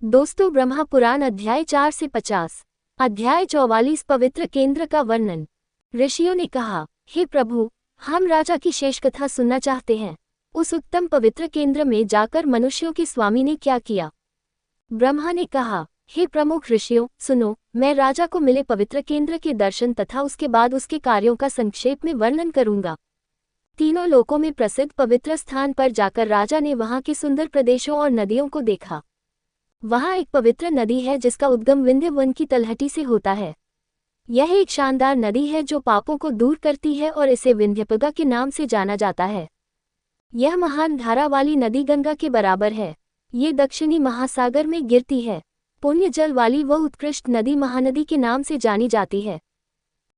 दोस्तों, ब्रह्मा पुराण अध्याय 4 से 50। अध्याय 44 पवित्र केंद्र का वर्णन। ऋषियों ने कहा, हे प्रभु, हम राजा की शेष कथा सुनना चाहते हैं। उस उत्तम पवित्र केंद्र में जाकर मनुष्यों के स्वामी ने क्या किया। ब्रह्मा ने कहा, हे प्रमुख ऋषियों, सुनो, मैं राजा को मिले पवित्र केंद्र के दर्शन तथा उसके बाद उसके कार्यों का संक्षेप में वर्णन करूंगा। तीनों लोकों में प्रसिद्ध पवित्र स्थान पर जाकर राजा ने वहां के सुंदर प्रदेशों और नदियों को देखा। वहां एक पवित्र नदी है जिसका उद्गम विंध्य वन की तलहटी से होता है। यह एक शानदार नदी है जो पापों को दूर करती है और इसे विंध्यपगा के नाम से जाना जाता है। यह महान धारा वाली नदी गंगा के बराबर है। ये दक्षिणी महासागर में गिरती है। पुण्य जल वाली वह उत्कृष्ट नदी महानदी के नाम से जानी जाती है।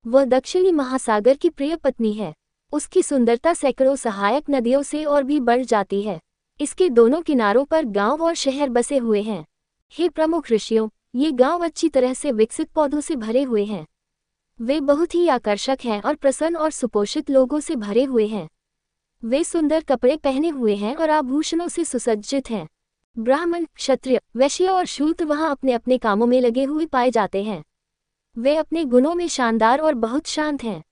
वह दक्षिणी महासागर की प्रिय पत्नी है। उसकी सुंदरता सैकड़ों सहायक नदियों से और भी बढ़ जाती है। इसके दोनों किनारों पर गांव और शहर बसे हुए हैं। हे प्रमुख ऋषियों, ये गांव अच्छी तरह से विकसित पौधों से भरे हुए हैं। वे बहुत ही आकर्षक हैं और प्रसन्न और सुपोषित लोगों से भरे हुए हैं। वे सुंदर कपड़े पहने हुए हैं और आभूषणों से सुसज्जित हैं। ब्राह्मण, क्षत्रिय, वैश्य और शूद्र वहां अपने अपने कामों में लगे हुए पाए जाते हैं। वे अपने गुणों में शानदार और बहुत शांत हैं।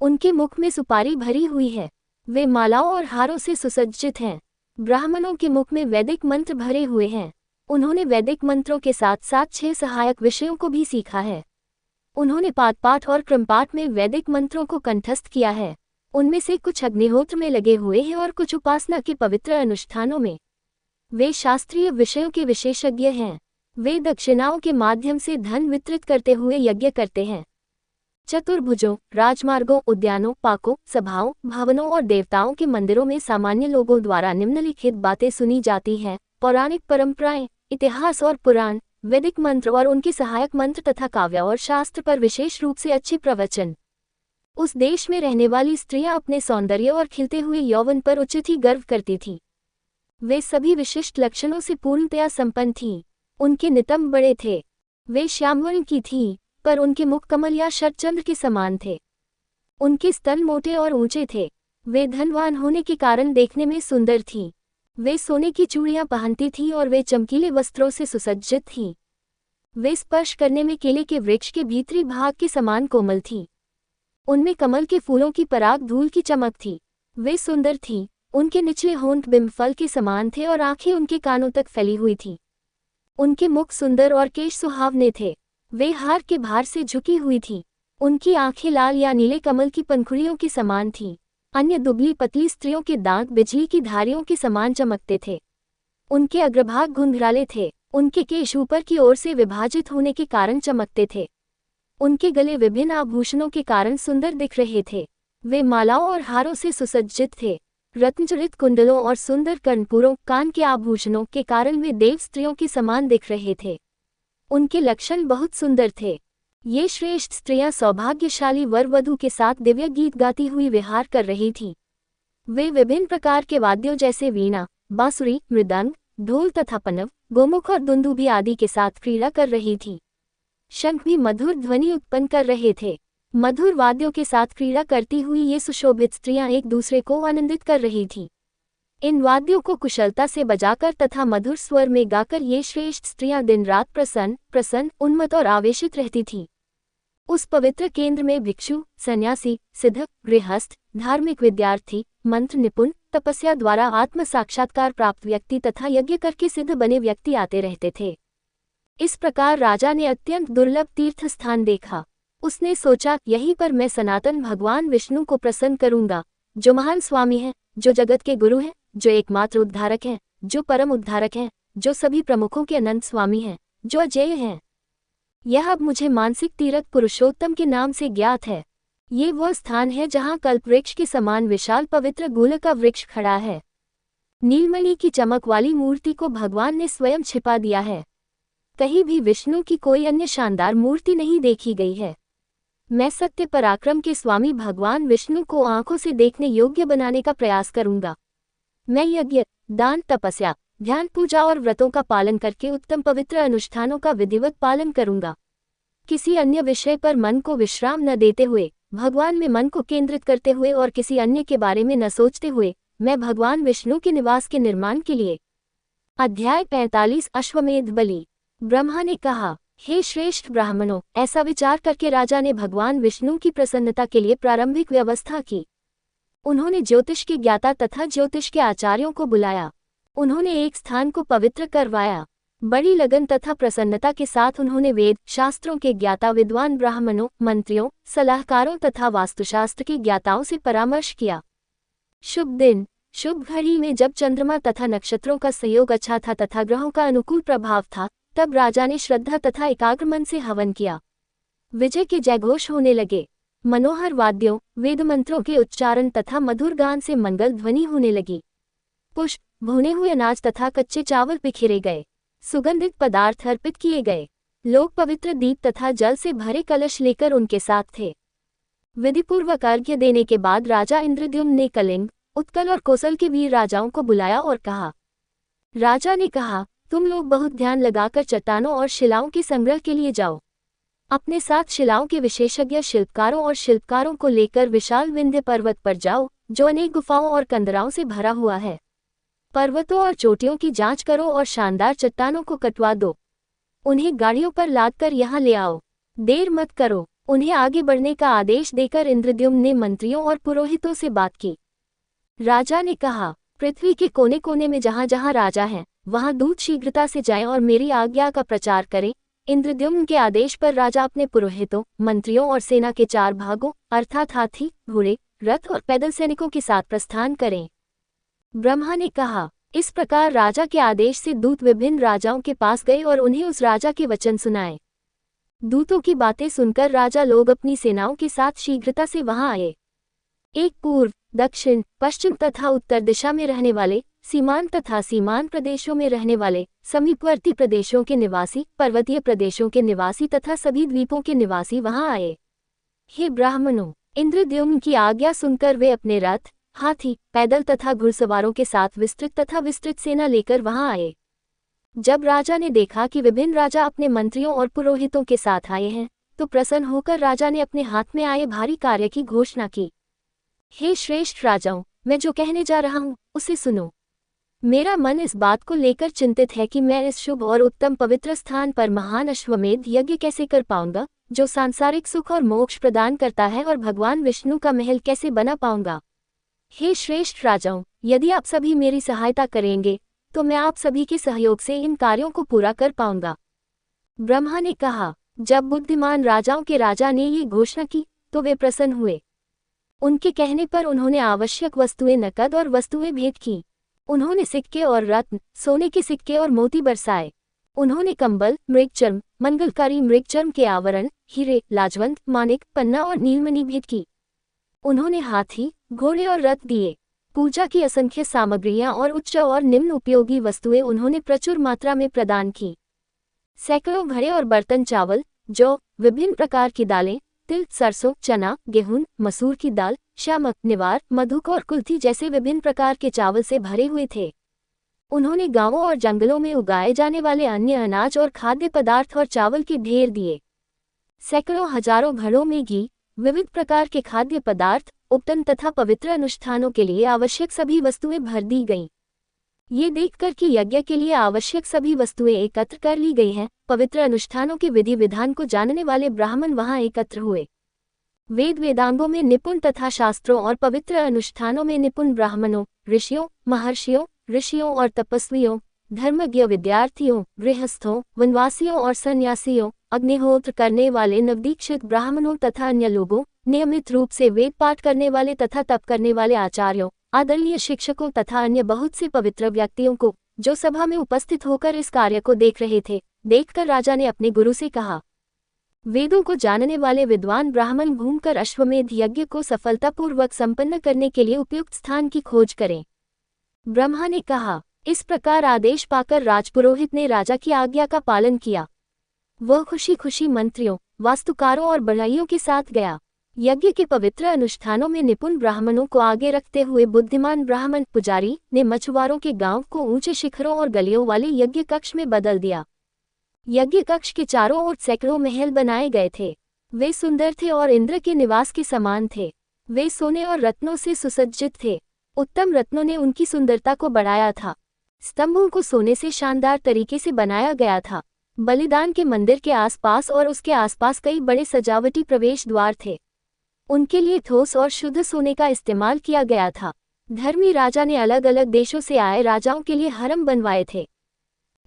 उनके मुख में सुपारी भरी हुई है। वे मालाओं और हारों से सुसज्जित हैं। ब्राह्मणों के मुख में वैदिक मंत्र भरे हुए हैं। उन्होंने वैदिक मंत्रों के साथ साथ 6 सहायक विषयों को भी सीखा है। उन्होंने पाठ और क्रमपाठ में वैदिक मंत्रों को कंठस्थ किया है। उनमें से कुछ अग्निहोत्र में लगे हुए हैं और कुछ उपासना के पवित्र अनुष्ठानों में। वे शास्त्रीय विषयों के विशेषज्ञ हैं। वे दक्षिणाओं के माध्यम से धन वितरित करते हुए यज्ञ करते हैं। चतुर्भुजों, राजमार्गों, उद्यानों, पार्कों, सभाओं, भवनों और देवताओं के मंदिरों में सामान्य लोगों द्वारा निम्नलिखित बातें सुनी जाती हैं: पौराणिक परंपराएं, इतिहास और पुराण, वैदिक मंत्र और उनके सहायक मंत्र तथा काव्य और शास्त्र पर विशेष रूप से अच्छे प्रवचन। उस देश में रहने वाली स्त्रियां अपने सौंदर्य और खिलते हुए यौवन पर उचित ही गर्व करती थीं। वे सभी विशिष्ट लक्षणों से पूर्णतया संपन्न थीं। उनके नितंब बड़े थे। वे श्यामवर्ण की थीं, पर उनके मुख कमल या शरचंद्र के समान थे। उनके स्तन मोटे और ऊंचे थे। वे धनवान होने के कारण देखने में सुंदर थीं। वे सोने की चूड़ियां पहनती थीं और वे चमकीले वस्त्रों से सुसज्जित थीं। वे स्पर्श करने में केले के वृक्ष के भीतरी भाग के समान कोमल थीं। उनमें कमल के फूलों की पराग धूल की चमक थी। वे सुंदर थीं। उनके निचले होंठ बिंब फल के समान थे और आंखें उनके कानों तक फैली हुई थीं। उनके मुख सुंदर और केश सुहावने थे। वे हार के भार से झुकी हुई थीं। उनकी आंखें लाल या नीले कमल की पंखुड़ियों के समान थीं। अन्य दुबली पतली स्त्रियों के दांत बिजली की धारियों के समान चमकते थे। उनके अग्रभाग घुंघराले थे। उनके केश ऊपर की ओर से विभाजित होने के कारण चमकते थे। उनके गले विभिन्न आभूषणों के कारण सुंदर दिख रहे थे। वे मालाओं और हारों से सुसज्जित थे। रत्नजड़ित कुंडलों और सुंदर कर्णपुरों, कान के आभूषणों के कारण वे देव स्त्रियों के समान दिख रहे थे। उनके लक्षण बहुत सुंदर थे। ये श्रेष्ठ स्त्रियां सौभाग्यशाली वर वधू के साथ दिव्य गीत गाती हुई विहार कर रही थीं। वे विभिन्न प्रकार के वाद्यों जैसे वीणा, बांसुरी, मृदंग, ढोल तथा पनव, गोमुख और दुंदुभी आदि के साथ क्रीड़ा कर रही थीं। शंख भी मधुर ध्वनि उत्पन्न कर रहे थे। मधुर वाद्यों के साथ क्रीड़ा करती हुई ये सुशोभित स्त्रियां एक दूसरे को आनंदित कर रही थीं। इन वाद्यों को कुशलता से बजाकर तथा मधुर स्वर में गाकर ये श्रेष्ठ स्त्रियां दिन रात प्रसन्न, उन्मत्त और आवेशित रहती थीं। उस पवित्र केंद्र में भिक्षु, सन्यासी, सिद्ध, गृहस्थ, धार्मिक विद्यार्थी, मंत्र निपुण, तपस्या द्वारा आत्म साक्षात्कार प्राप्त व्यक्ति तथा यज्ञ करके सिद्ध बने व्यक्ति आते रहते थे। इस प्रकार राजा ने अत्यंत दुर्लभ तीर्थ स्थान देखा। उसने सोचा, यहीं पर मैं सनातन भगवान विष्णु को प्रसन्न करूंगा, जो महान स्वामी हैं, जो जगत के गुरु हैं, जो एकमात्र उद्धारक हैं, जो परम उद्धारक हैं, जो सभी प्रमुखों के अनंत स्वामी हैं, जो अजेय हैं। यह अब मुझे मानसिक तीर्थ पुरुषोत्तम के नाम से ज्ञात है। ये वह स्थान है जहाँ कल्पवृक्ष के समान विशाल पवित्र गूल का वृक्ष खड़ा है। नीलमणि की चमक वाली मूर्ति को भगवान ने स्वयं छिपा दिया है। कहीं भी विष्णु की कोई अन्य शानदार मूर्ति नहीं देखी गई है। मैं सत्य पराक्रम के स्वामी भगवान विष्णु को आंखों से देखने योग्य बनाने का प्रयास करूंगा। मैं यज्ञ, दान, तपस्या, ध्यान, पूजा और व्रतों का पालन करके उत्तम पवित्र अनुष्ठानों का विधिवत पालन करूंगा। किसी अन्य विषय पर मन को विश्राम न देते हुए, भगवान में मन को केंद्रित करते हुए और किसी अन्य के बारे में न सोचते हुए, मैं भगवान विष्णु के निवास के निर्माण के लिए। अध्याय 45 अश्वमेध बलि। ब्रह्मा ने कहा, हे श्रेष्ठ ब्राह्मणों, ऐसा विचार करके राजा ने भगवान विष्णु की प्रसन्नता के लिए प्रारंभिक व्यवस्था की। उन्होंने ज्योतिष के ज्ञाता तथा ज्योतिष के आचार्यों को बुलाया। उन्होंने एक स्थान को पवित्र करवाया। बड़ी लगन तथा प्रसन्नता के साथ उन्होंने वेद शास्त्रों के ज्ञाता विद्वान ब्राह्मणों, मंत्रियों, सलाहकारों तथा वास्तुशास्त्र के ज्ञाताओं से परामर्श किया। शुभ दिन, शुभ घड़ी में जब चंद्रमा तथा नक्षत्रों का सहयोग अच्छा था तथा ग्रहों का अनुकूल प्रभाव था, तब राजा ने श्रद्धा तथा एकाग्र मन से हवन किया। विजय के जयघोष होने लगे। मनोहर वाद्यों, वेद मंत्रों के उच्चारण तथा मधुर गान से मंगल ध्वनि होने लगी। पुष्प, भुने हुए अनाज तथा कच्चे चावल बिखेरे गए। सुगंधित पदार्थ अर्पित किए गए। लोग पवित्र दीप तथा जल से भरे कलश लेकर उनके साथ थे। विधिपूर्वक अर्घ्य देने के बाद राजा इंद्रद्युम्न ने कलिंग, उत्कल और कोसल के वीर राजाओं को बुलाया और कहा। राजा ने कहा, तुम लोग बहुत ध्यान लगाकर चट्टानों और शिलाओं के संग्रह के लिए जाओ। अपने साथ शिलाओं के विशेषज्ञ शिल्पकारों और शिल्पकारों को लेकर विशाल विंध्य पर्वत पर जाओ, जो अनेक गुफाओं और कंदराओं से भरा हुआ है। पर्वतों और चोटियों की जांच करो और शानदार चट्टानों को कटवा दो। उन्हें गाड़ियों पर लादकर यहाँ ले आओ। देर मत करो। उन्हें आगे बढ़ने का आदेश देकर इंद्रद्युम्न ने मंत्रियों और पुरोहितों से बात की। राजा ने कहा, पृथ्वी के कोने कोने में जहाँ जहाँ राजा हैं, वहाँ दूत शीघ्रता से जाएं और मेरी आज्ञा का प्रचार करें। इंद्रद्युम्न के आदेश पर राजा अपने पुरोहितों, मंत्रियों और सेना के 4 भागों अर्थात हाथी, घोड़े, रथ और पैदल सैनिकों के साथ प्रस्थान करें। ब्रह्मा ने कहा, इस प्रकार राजा के आदेश से दूत विभिन्न राजाओं के पास गए और उन्हें उस राजा के वचन सुनाए। दूतों की बातें सुनकर राजा लोग अपनी सेनाओं के साथ शीघ्रता से वहां आए। एक पूर्व, दक्षिण, पश्चिम तथा उत्तर दिशा में रहने वाले, सीमांत तथा सीमांत प्रदेशों में रहने वाले, समीपवर्ती प्रदेशों के निवासी, पर्वतीय प्रदेशों के निवासी तथा सभी द्वीपों के निवासी वहां आए। हे ब्राह्मणों, इंद्रद्युम्न की आज्ञा सुनकर वे अपने रथ, हाथी, पैदल तथा घुड़सवारों के साथ विस्तृत सेना लेकर वहां आए। जब राजा ने देखा कि विभिन्न राजा अपने मंत्रियों और पुरोहितों के साथ आए हैं, तो प्रसन्न होकर राजा ने अपने हाथ में आए भारी कार्य की घोषणा की। हे श्रेष्ठ राजाओं, मैं जो कहने जा रहा हूँ उसे सुनो। मेरा मन इस बात को लेकर चिंतित है कि मैं इस शुभ और उत्तम पवित्र स्थान पर महान अश्वमेध यज्ञ कैसे कर पाऊंगा, जो सांसारिक सुख और मोक्ष प्रदान करता है, और भगवान विष्णु का महल कैसे बना पाऊंगा। हे श्रेष्ठ राजाओं, यदि आप सभी मेरी सहायता करेंगे तो मैं आप सभी के सहयोग से इन कार्यों को पूरा कर पाऊंगा। ब्रह्मा ने कहा, जब बुद्धिमान राजाओं के राजा ने ये घोषणा की तो वे प्रसन्न हुए। उनके कहने पर उन्होंने आवश्यक वस्तुएं नकद और वस्तुएं भेंट की। उन्होंने सिक्के और रत्न, सोने के सिक्के और मोती बरसाए। उन्होंने कंबल, मृगचर्म, मंगलकारी मृगचर्म के आवरण, हीरे, लाजवंत, मानिक, पन्ना और नीलमणि भेंट की। उन्होंने हाथी, घोड़े और रथ दिए। पूजा की असंख्य सामग्रियां और उच्च और निम्न उपयोगी वस्तुएं उन्होंने प्रचुर मात्रा में प्रदान की। सैकड़ों घड़े और बर्तन चावल, जौ, विभिन्न प्रकार की दालें, तिल, सरसों, चना, गेहूं, मसूर की दाल, शामक, निवार, मधुक और कुल्थी जैसे विभिन्न प्रकार के चावल से भरे हुए थे। उन्होंने गांवों और जंगलों में उगाए जाने वाले अन्य अनाज और खाद्य पदार्थ और चावल के ढेर दिए। सैकड़ों हजारों घड़ों में घी, विविध प्रकार के खाद्य पदार्थ, उपटन तथा पवित्र अनुष्ठानों के लिए आवश्यक सभी वस्तुएं भर दी गईं। ये देखकर कि यज्ञ के लिए आवश्यक सभी वस्तुएं एकत्र कर ली गई हैं, पवित्र अनुष्ठानों के विधि विधान को जानने वाले ब्राह्मण वहां एकत्र हुए। वेद वेदांगों में निपुण तथा शास्त्रों और पवित्र अनुष्ठानों में निपुण ब्राह्मणों, ऋषियों, महर्षियों और तपस्वियों, धर्मज्ञ विद्यार्थियों, गृहस्थों, वनवासियों और सन्यासियों, अग्निहोत्र करने वाले नवदीक्षित ब्राह्मणों तथा अन्य लोगों, नियमित रूप से वेद पाठ करने वाले तथा तप करने वाले आचार्यों, आदरणीय शिक्षकों तथा अन्य बहुत से पवित्र व्यक्तियों को, जो सभा में उपस्थित होकर इस कार्य को देख रहे थे, देखकर राजा ने अपने गुरु से कहा, वेदों को जानने वाले विद्वान ब्राह्मण घूमकर अश्वमेध यज्ञ को सफलतापूर्वक संपन्न करने के लिए उपयुक्त स्थान की खोज करें। ब्रह्मा ने कहा। इस प्रकार आदेश पाकर राजपुरोहित ने राजा की आज्ञा का पालन किया। वह खुशी खुशी मंत्रियों, वास्तुकारों और बढ़इयों के साथ गया। यज्ञ के पवित्र अनुष्ठानों में निपुण ब्राह्मणों को आगे रखते हुए बुद्धिमान ब्राह्मण पुजारी ने मछुआरों के गांव को ऊंचे शिखरों और गलियों वाले यज्ञ कक्ष में बदल दिया। यज्ञ कक्ष के चारों ओर सैकड़ों महल बनाए गए थे। वे सुंदर थे और इंद्र के निवास के समान थे। वे सोने और रत्नों से सुसज्जित थे। उत्तम रत्नों ने उनकी सुंदरता को बढ़ाया था। स्तंभों को सोने से शानदार तरीके से बनाया गया था। बलिदान के मंदिर के आसपास और उसके आसपास कई बड़े सजावटी प्रवेश द्वार थे। उनके लिए ठोस और शुद्ध सोने का इस्तेमाल किया गया था। धर्मी राजा ने अलग अलग देशों से आए राजाओं के लिए हरम बनवाए थे।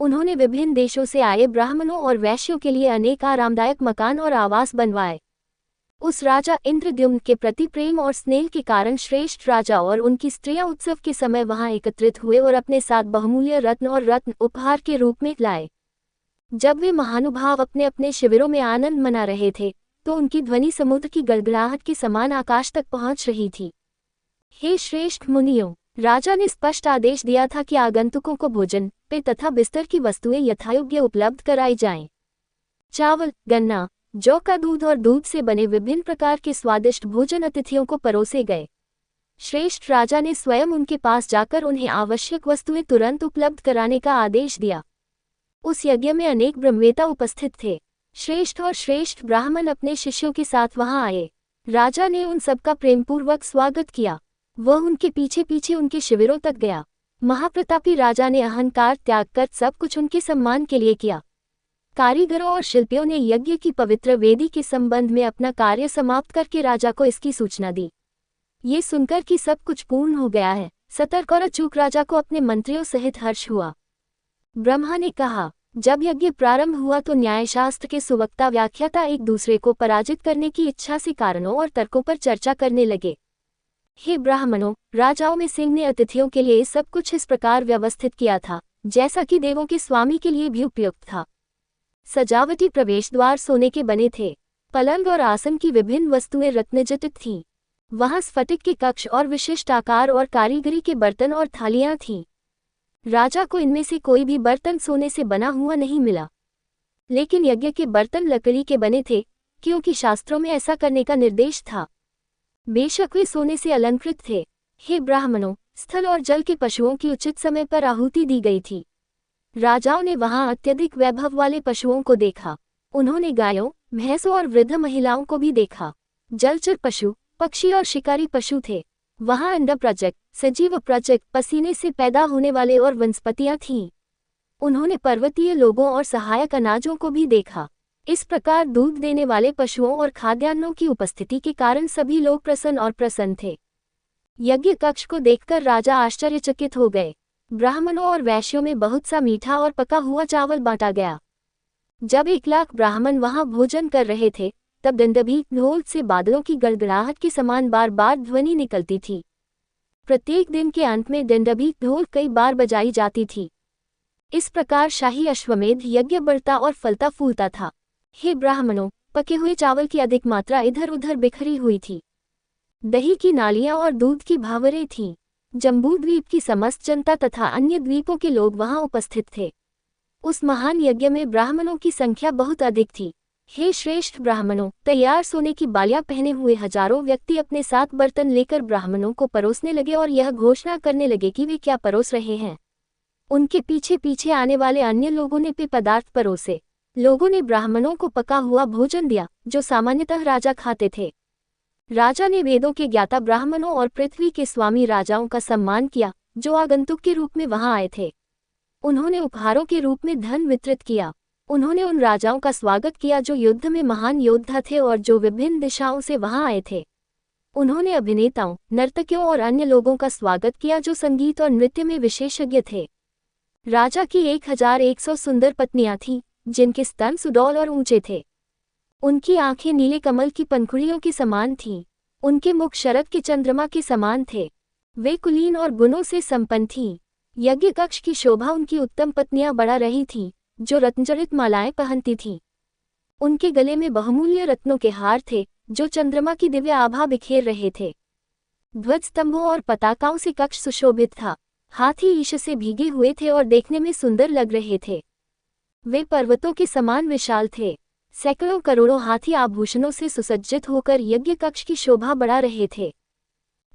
उन्होंने विभिन्न देशों से आए ब्राह्मणों और वैश्यों के लिए अनेक आरामदायक मकान और आवास बनवाए। उस राजा इंद्रद्युम्न के प्रति प्रेम और स्नेह के कारण श्रेष्ठ राजा और उनकी स्त्रियां उत्सव के समय वहां एकत्रित हुए और अपने साथ बहुमूल्य रत्न और रत्न उपहार के रूप में लाए। जब वे महानुभाव अपने अपने शिविरों में आनंद मना रहे थे तो उनकी ध्वनि समुद्र की गड़गड़ाहट के समान आकाश तक पहुंच रही थी। हे श्रेष्ठ मुनियों, राजा ने स्पष्ट आदेश दिया था कि आगंतुकों को भोजन, पेय तथा बिस्तर की वस्तुएं यथायोग्य उपलब्ध कराई जाएं। चावल, गन्ना, जौ का दूध और दूध से बने विभिन्न प्रकार के स्वादिष्ट भोजन अतिथियों को परोसे गए। श्रेष्ठ राजा ने स्वयं उनके पास जाकर उन्हें आवश्यक वस्तुएं तुरंत उपलब्ध कराने का आदेश दिया। उस यज्ञ में अनेक ब्रह्मवेता उपस्थित थे। श्रेष्ठ और श्रेष्ठ ब्राह्मण अपने शिष्यों के साथ वहां आए। राजा ने उन सबका प्रेमपूर्वक स्वागत किया। वह उनके पीछे पीछे उनके शिविरों तक गया। महाप्रतापी राजा ने अहंकार त्याग कर सब कुछ उनके सम्मान के लिए किया। कारीगरों और शिल्पियों ने यज्ञ की पवित्र वेदी के संबंध में अपना कार्य समाप्त करके राजा को इसकी सूचना दी। ये सुनकर कि सब कुछ पूर्ण हो गया है, सतर्क और अचूक राजा को अपने मंत्रियों सहित हर्ष हुआ। ब्रह्मा ने कहा, जब यज्ञ प्रारंभ हुआ तो न्यायशास्त्र के सुवक्ता व्याख्याता एक दूसरे को पराजित करने की इच्छा से कारणों और तर्कों पर चर्चा करने लगे। हे ब्राह्मणों, राजाओं में सिंह ने अतिथियों के लिए सब कुछ इस प्रकार व्यवस्थित किया था जैसा कि देवों के स्वामी के लिए भी उपयुक्त था। सजावटी प्रवेश द्वार सोने के बने थे। पलंग और आसन की विभिन्न वस्तुएं रत्नजटित थीं। वहां स्फटिक के कक्ष और विशिष्ट आकार और कारीगरी के बर्तन और थालियां थीं। राजा को इनमें से कोई भी बर्तन सोने से बना हुआ नहीं मिला, लेकिन यज्ञ के बर्तन लकड़ी के बने थे, क्योंकि शास्त्रों में ऐसा करने का निर्देश था। बेशक वे सोने से अलंकृत थे। हे ब्राह्मणों, स्थल और जल के पशुओं की उचित समय पर आहुति दी गई थी। राजाओं ने वहां अत्यधिक वैभव वाले पशुओं को देखा। उन्होंने गायों, भैंसों और वृद्ध महिलाओं को भी देखा। जलचर पशु, पक्षी और शिकारी पशु थे। वहां अंडप्रजक, सजीव प्रजक, पसीने से पैदा होने वाले और वनस्पतियां थीं। उन्होंने पर्वतीय लोगों और सहायक अनाजों को भी देखा। इस प्रकार दूध देने वाले पशुओं और खाद्यान्नों की उपस्थिति के कारण सभी लोग प्रसन्न थे। यज्ञ कक्ष को देखकर राजा आश्चर्यचकित हो गए। ब्राह्मणों और वैश्यों में बहुत सा मीठा और पका हुआ चावल बांटा गया। जब 1,00,000 ब्राह्मण वहां भोजन कर रहे थे तब दंडभीत ढोल से बादलों की गड़गड़ाहट के समान बार बार ध्वनि निकलती थी। प्रत्येक दिन के अंत में दंडभीत ढोल कई बार बजाई जाती थी। इस प्रकार शाही अश्वमेध यज्ञ बढ़ता और फलता फूलता था। हे ब्राह्मणों, पके हुए चावल की अधिक मात्रा इधर उधर बिखरी हुई थी। दही की नालियां और दूध की भावरें थीं। जम्बूद्वीप की समस्त जनता तथा अन्य द्वीपों के लोग वहां उपस्थित थे। उस महान यज्ञ में ब्राह्मणों की संख्या बहुत अधिक थी। हे श्रेष्ठ ब्राह्मणों, तैयार सोने की बालियां पहने हुए हजारों व्यक्ति अपने साथ बर्तन लेकर ब्राह्मणों को परोसने लगे और यह घोषणा करने लगे कि वे क्या परोस रहे हैं। उनके पीछे पीछे आने वाले अन्य लोगों ने पेय पदार्थ परोसे। लोगों ने ब्राह्मणों को पका हुआ भोजन दिया जो सामान्यतः राजा खाते थे। राजा ने वेदों के ज्ञाता ब्राह्मणों और पृथ्वी के स्वामी राजाओं का सम्मान किया जो आगंतुक के रूप में वहां आए थे। उन्होंने उपहारों के रूप में धन वितरित किया। उन्होंने उन राजाओं का स्वागत किया जो युद्ध में महान योद्धा थे और जो विभिन्न दिशाओं से वहां आए थे। उन्होंने अभिनेताओं, नर्तकियों और अन्य लोगों का स्वागत किया जो संगीत और नृत्य में विशेषज्ञ थे। राजा की 1100 सुंदर पत्नियां थीं, जिनके स्तन सुडौल और ऊंचे थे। उनकी आंखें नीले कमल की पंखुड़ियों के समान थीं। उनके मुख शरद के चंद्रमा के समान थे। वे कुलीन और गुणों से संपन्न थीं। यज्ञ कक्ष की शोभा उनकी उत्तम पत्नियां बढ़ा रही थीं, जो रत्नजड़ित मालाएं पहनती थीं। उनके गले में बहुमूल्य रत्नों के हार थे, जो चंद्रमा की दिव्य आभा बिखेर रहे थे। ध्वज स्तंभों और पताकाओं से कक्ष सुशोभित था। हाथी ईश से भीगे हुए थे और देखने में सुंदर लग रहे थे। वे पर्वतों के समान विशाल थे। सैकड़ों करोड़ों हाथी आभूषणों से सुसज्जित होकर यज्ञ कक्ष की शोभा बढ़ा रहे थे।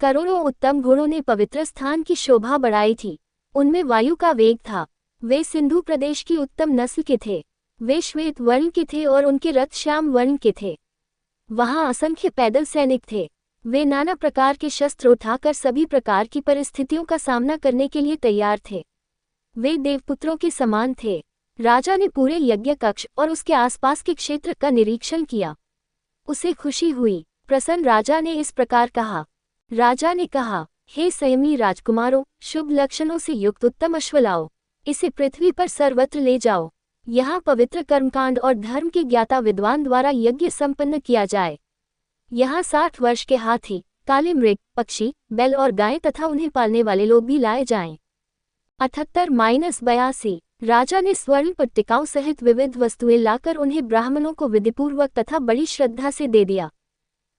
करोड़ों उत्तम घोड़ों ने पवित्र स्थान की शोभा बढ़ाई थी। उनमें वायु का वेग था। वे सिंधु प्रदेश की उत्तम नस्ल के थे। वे श्वेत वर्ण के थे और उनके रथ श्याम वर्ण के थे। वहां असंख्य पैदल सैनिक थे। वे नाना प्रकार के शस्त्र उठाकर सभी प्रकार की परिस्थितियों का सामना करने के लिए तैयार थे। वे देवपुत्रों के समान थे। राजा ने पूरे यज्ञ कक्ष और उसके आसपास के क्षेत्र का निरीक्षण किया। उसे खुशी हुई। प्रसन्न राजा ने इस प्रकार कहा। राजा ने कहा, हे संयमी राजकुमारों, शुभ लक्षणों से युक्त उत्तम अश्व लाओ, इसे पृथ्वी पर सर्वत्र ले जाओ। यहाँ पवित्र कर्मकांड और धर्म के ज्ञाता विद्वान द्वारा यज्ञ संपन्न किया जाए। यहाँ 60 वर्ष के हाथी, काले मृग, पक्षी, बैल और गाय तथा उन्हें पालने वाले लोग भी लाए जाएं। 78-82 राजा ने स्वर्ण पट्टिकाओं सहित विविध वस्तुएं लाकर उन्हें ब्राह्मणों को विधिपूर्वक तथा बड़ी श्रद्धा से दे दिया।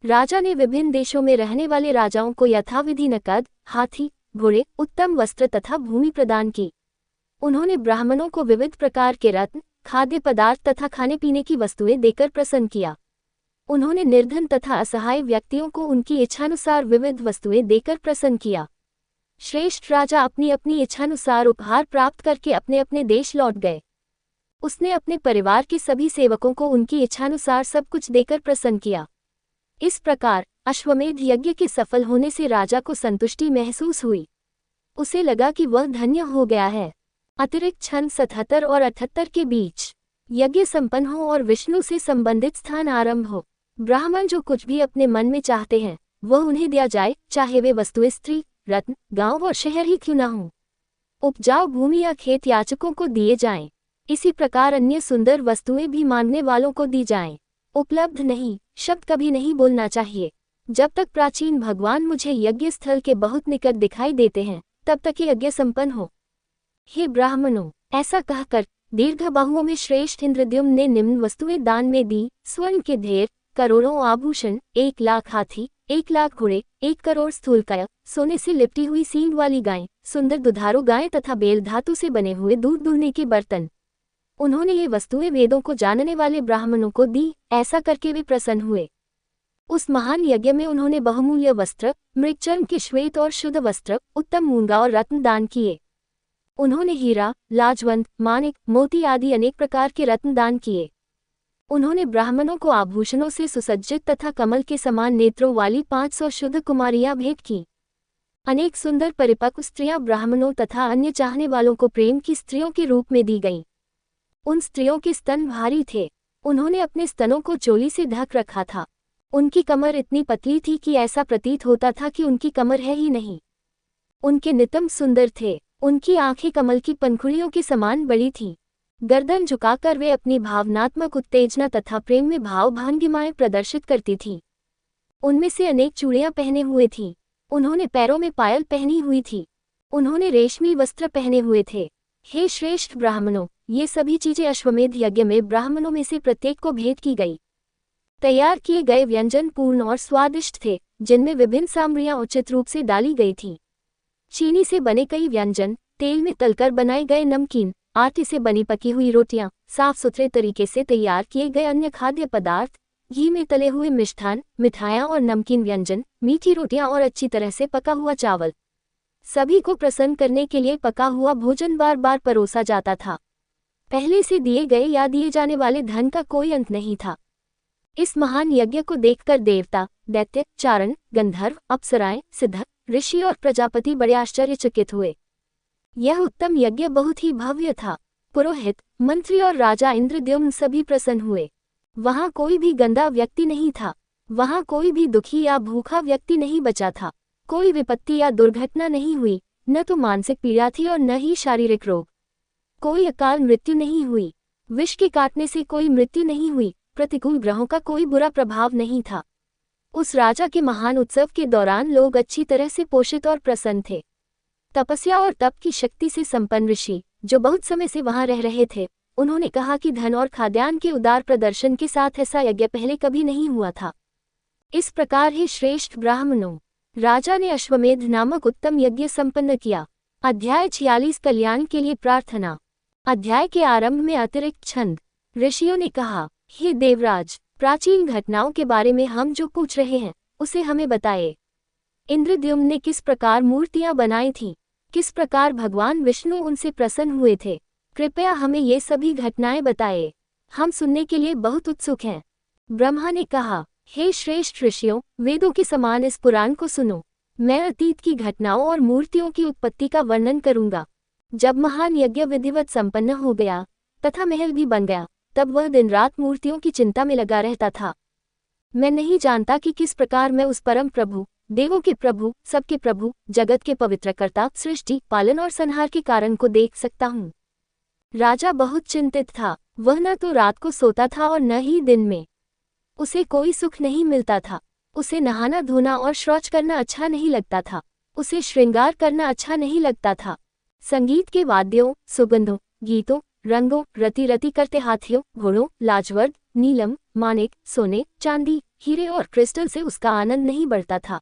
राजा ने विभिन्न देशों में रहने वाले राजाओं को यथाविधि नकद, हाथी, घोड़े, उत्तम वस्त्र तथा भूमि प्रदान की। उन्होंने ब्राह्मणों को विविध प्रकार के रत्न, खाद्य पदार्थ तथा खाने पीने की वस्तुएं देकर प्रसन्न किया। उन्होंने निर्धन तथा असहाय व्यक्तियों को उनकी इच्छानुसार विविध वस्तुएं देकर प्रसन्न किया। श्रेष्ठ राजा अपनी अपनी इच्छानुसार उपहार प्राप्त करके अपने अपने देश लौट गए। उसने अपने परिवार के सभी सेवकों को उनकी इच्छानुसार सब कुछ देकर प्रसन्न किया। इस प्रकार अश्वमेध यज्ञ के सफल होने से राजा को संतुष्टि महसूस हुई। उसे लगा कि वह धन्य हो गया है। अतिरिक्त क्षण 77 और 78 के बीच यज्ञ संपन्न हो और विष्णु से संबंधित स्थान आरंभ हो। ब्राह्मण जो कुछ भी अपने मन में चाहते हैं वह उन्हें दिया जाए, चाहे वे वस्तुएं स्त्री, रत्न, गांव और शहर ही क्यों न हों। उपजाऊ भूमि या खेत याचकों को दिए जाएं। इसी प्रकार अन्य सुंदर वस्तुएं भी मांगने वालों को दी जाएं। उपलब्ध नहीं शब्द कभी नहीं बोलना चाहिए। जब तक प्राचीन भगवान मुझे यज्ञ स्थल के बहुत निकट दिखाई देते हैं तब तक ये यज्ञ संपन्न हो। हे ब्राह्मणों, ऐसा कहकर दीर्घ बाहुओं में श्रेष्ठ इंद्रद्युम्न ने निम्न वस्तुएं दान में दी। स्वर्ण के ढेर, करोड़ों आभूषण, 1 लाख हाथी, 1 लाख घोड़े, 1 करोड़ स्थूलकाय, सोने से लिपटी हुई सींग वाली गायें, सुंदर दुधारू गायें तथा बेल धातु से बने हुए दूध दुहने के बर्तन। उन्होंने ये वस्तुएं वेदों को जानने वाले ब्राह्मणों को दी। ऐसा करके वे प्रसन्न हुए। उस महान यज्ञ में उन्होंने बहुमूल्य वस्त्र, मृगचर्म के श्वेत और शुद्ध वस्त्र, उत्तम मूंगा और रत्न दान किए। उन्होंने हीरा, लाजवंत, माणिक, मोती आदि अनेक प्रकार के रत्न दान किए। उन्होंने ब्राह्मणों को आभूषणों से सुसज्जित तथा कमल के समान नेत्रों वाली 500 शुद्ध कुमारियां भेंट की। अनेक सुंदर परिपक्व स्त्रियां ब्राह्मणों तथा अन्य चाहने वालों को प्रेम की स्त्रियों के रूप में दी गईं। उन स्त्रियों के स्तन भारी थे। उन्होंने अपने स्तनों को चोली से ढक रखा था। उनकी कमर इतनी पतली थी कि ऐसा प्रतीत होता था कि उनकी कमर है ही नहीं। उनके नितंब सुंदर थे। उनकी आंखें कमल की पंखुड़ियों के समान बड़ी थीं। गर्दन झुकाकर वे अपनी भावनात्मक उत्तेजना तथा प्रेम में भाव भंगिमाएं प्रदर्शित करती थीं। उनमें से अनेक चूड़ियां पहने हुए थीं। उन्होंने पैरों में पायल पहनी हुई थी। उन्होंने रेशमी वस्त्र पहने हुए थे। हे श्रेष्ठ ब्राह्मणों, ये सभी चीजें अश्वमेध यज्ञ में ब्राह्मणों में से प्रत्येक को भेंट की गई। तैयार किए गए व्यंजन पूर्ण और स्वादिष्ट थे, जिनमें विभिन्न सामग्रियां उचित रूप से डाली गई थीं। चीनी से बने कई व्यंजन, तेल में तलकर बनाए गए नमकीन, आटे से बनी पकी हुई रोटियां, साफ सुथरे तरीके से तैयार किए गए अन्य खाद्य पदार्थ, घी में तले हुए मिष्ठान, मिठाइयां और नमकीन व्यंजन, मीठी रोटियां और अच्छी तरह से पका हुआ चावल। सभी को प्रसन्न करने के लिए पका हुआ भोजन बार बार परोसा जाता था। पहले से दिए गए या दिए जाने वाले धन का कोई अंत नहीं था। इस महान यज्ञ को देखकर देवता, दैत्य, चारण, गंधर्व, अप्सराएं, सिद्ध, ऋषि और प्रजापति बड़े आश्चर्यचकित हुए। यह उत्तम यज्ञ बहुत ही भव्य था। पुरोहित, मंत्री और राजा इंद्रद्युम्न सभी प्रसन्न हुए। वहां कोई भी गंदा व्यक्ति नहीं था। वहां कोई भी दुखी या भूखा व्यक्ति नहीं बचा था। कोई विपत्ति या दुर्घटना नहीं हुई, न तो मानसिक पीड़ा थी और न ही शारीरिक रोग। कोई अकाल मृत्यु नहीं हुई। विष के काटने से कोई मृत्यु नहीं हुई। प्रतिकूल ग्रहों का कोई बुरा प्रभाव नहीं था। उस राजा के महान उत्सव के दौरान लोग अच्छी तरह से पोषित और प्रसन्न थे। तपस्या और तप की शक्ति से संपन्न ऋषि, जो बहुत समय से वहां रह रहे थे, उन्होंने कहा कि धन और खाद्यान्न के उदार प्रदर्शन के साथ ऐसा यज्ञ पहले कभी नहीं हुआ था। इस प्रकार ही श्रेष्ठ ब्राह्मणों, राजा ने अश्वमेध नामक उत्तम यज्ञ संपन्न किया। अध्याय 46 कल्याण के लिए प्रार्थना। अध्याय के आरंभ में अतिरिक्त छंद। ऋषियों ने कहा, हे देवराज, प्राचीन घटनाओं के बारे में हम जो पूछ रहे हैं उसे हमें बताए। इंद्रद्युम्न ने किस प्रकार मूर्तियां बनाई थीं, किस प्रकार भगवान विष्णु उनसे प्रसन्न हुए थे, कृपया हमें ये सभी घटनाएं बताए। हम सुनने के लिए बहुत उत्सुक हैं। ब्रह्मा ने कहा, हे श्रेष्ठ ऋषियों, वेदों के समान इस पुराण को सुनो। मैं अतीत की घटनाओं और मूर्तियों की उत्पत्ति का वर्णन करूंगा। जब महान यज्ञ विधिवत संपन्न हो गया तथा महल भी बन गया, तब वह दिन रात मूर्तियों की चिंता में लगा रहता था। मैं नहीं जानता कि किस प्रकार मैं उस परम प्रभु, देवों के प्रभु, सबके प्रभु, जगत के पवित्रकर्ता, सृष्टि, पालन और संहार के कारण को देख सकता हूँ। राजा बहुत चिंतित था। वह न तो रात को सोता था और न ही दिन में। उसे कोई सुख नहीं मिलता था। उसे नहाना धोना और शौच करना अच्छा नहीं लगता था। उसे श्रृंगार करना अच्छा नहीं लगता था। संगीत के वाद्यों, सुगंधों, गीतों, रंगों, रति रति करते हाथियों, घोड़ों, लाजवर्द, नीलम, मानिक, सोने, चांदी, हीरे और क्रिस्टल से उसका आनंद नहीं बढ़ता था।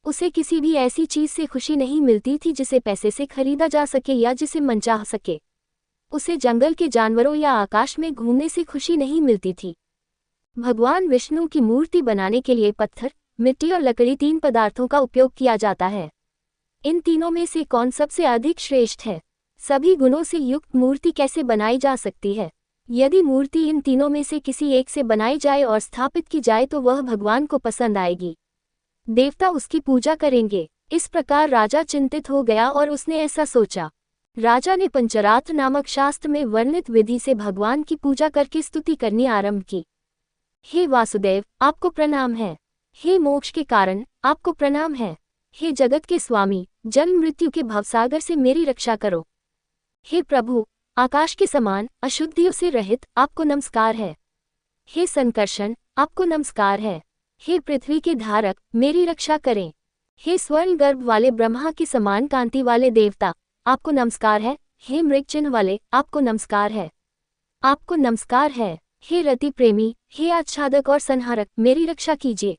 उसे किसी भी ऐसी चीज से खुशी नहीं मिलती थी जिसे पैसे से खरीदा जा सके या जिसे मन चाह सके। उसे जंगल के जानवरों या आकाश में घूमने से खुशी नहीं मिलती थी। भगवान विष्णु की मूर्ति बनाने के लिए पत्थर, मिट्टी और लकड़ी 3 पदार्थों का उपयोग किया जाता है। इन तीनों में से कौन सबसे अधिक श्रेष्ठ है? सभी गुणों से युक्त मूर्ति कैसे बनाई जा सकती है? यदि मूर्ति इन तीनों में से किसी एक से बनाई जाए और स्थापित की जाए तो वह भगवान को पसंद आएगी। देवता उसकी पूजा करेंगे। इस प्रकार राजा चिंतित हो गया और उसने ऐसा सोचा। राजा ने पंचरात्र नामक शास्त्र में वर्णित विधि से भगवान की पूजा करके स्तुति करनी आरंभ की। हे वासुदेव, आपको प्रणाम है। हे मोक्ष के कारण, आपको प्रणाम है। हे जगत के स्वामी, जन्म मृत्यु के भवसागर से मेरी रक्षा करो। हे प्रभु, आकाश के समान, अशुद्धियों से रहित, आपको नमस्कार है। हे संकर्षण, आपको नमस्कार है। हे पृथ्वी के धारक, मेरी रक्षा करें। हे स्वर्ण गर्भ वाले ब्रह्मा के समान कांति वाले देवता, आपको नमस्कार है। हे मृग चिन्ह वाले, आपको नमस्कार है। आपको नमस्कार है। हे रति प्रेमी, हे आच्छादक और संहारक, मेरी रक्षा कीजिए।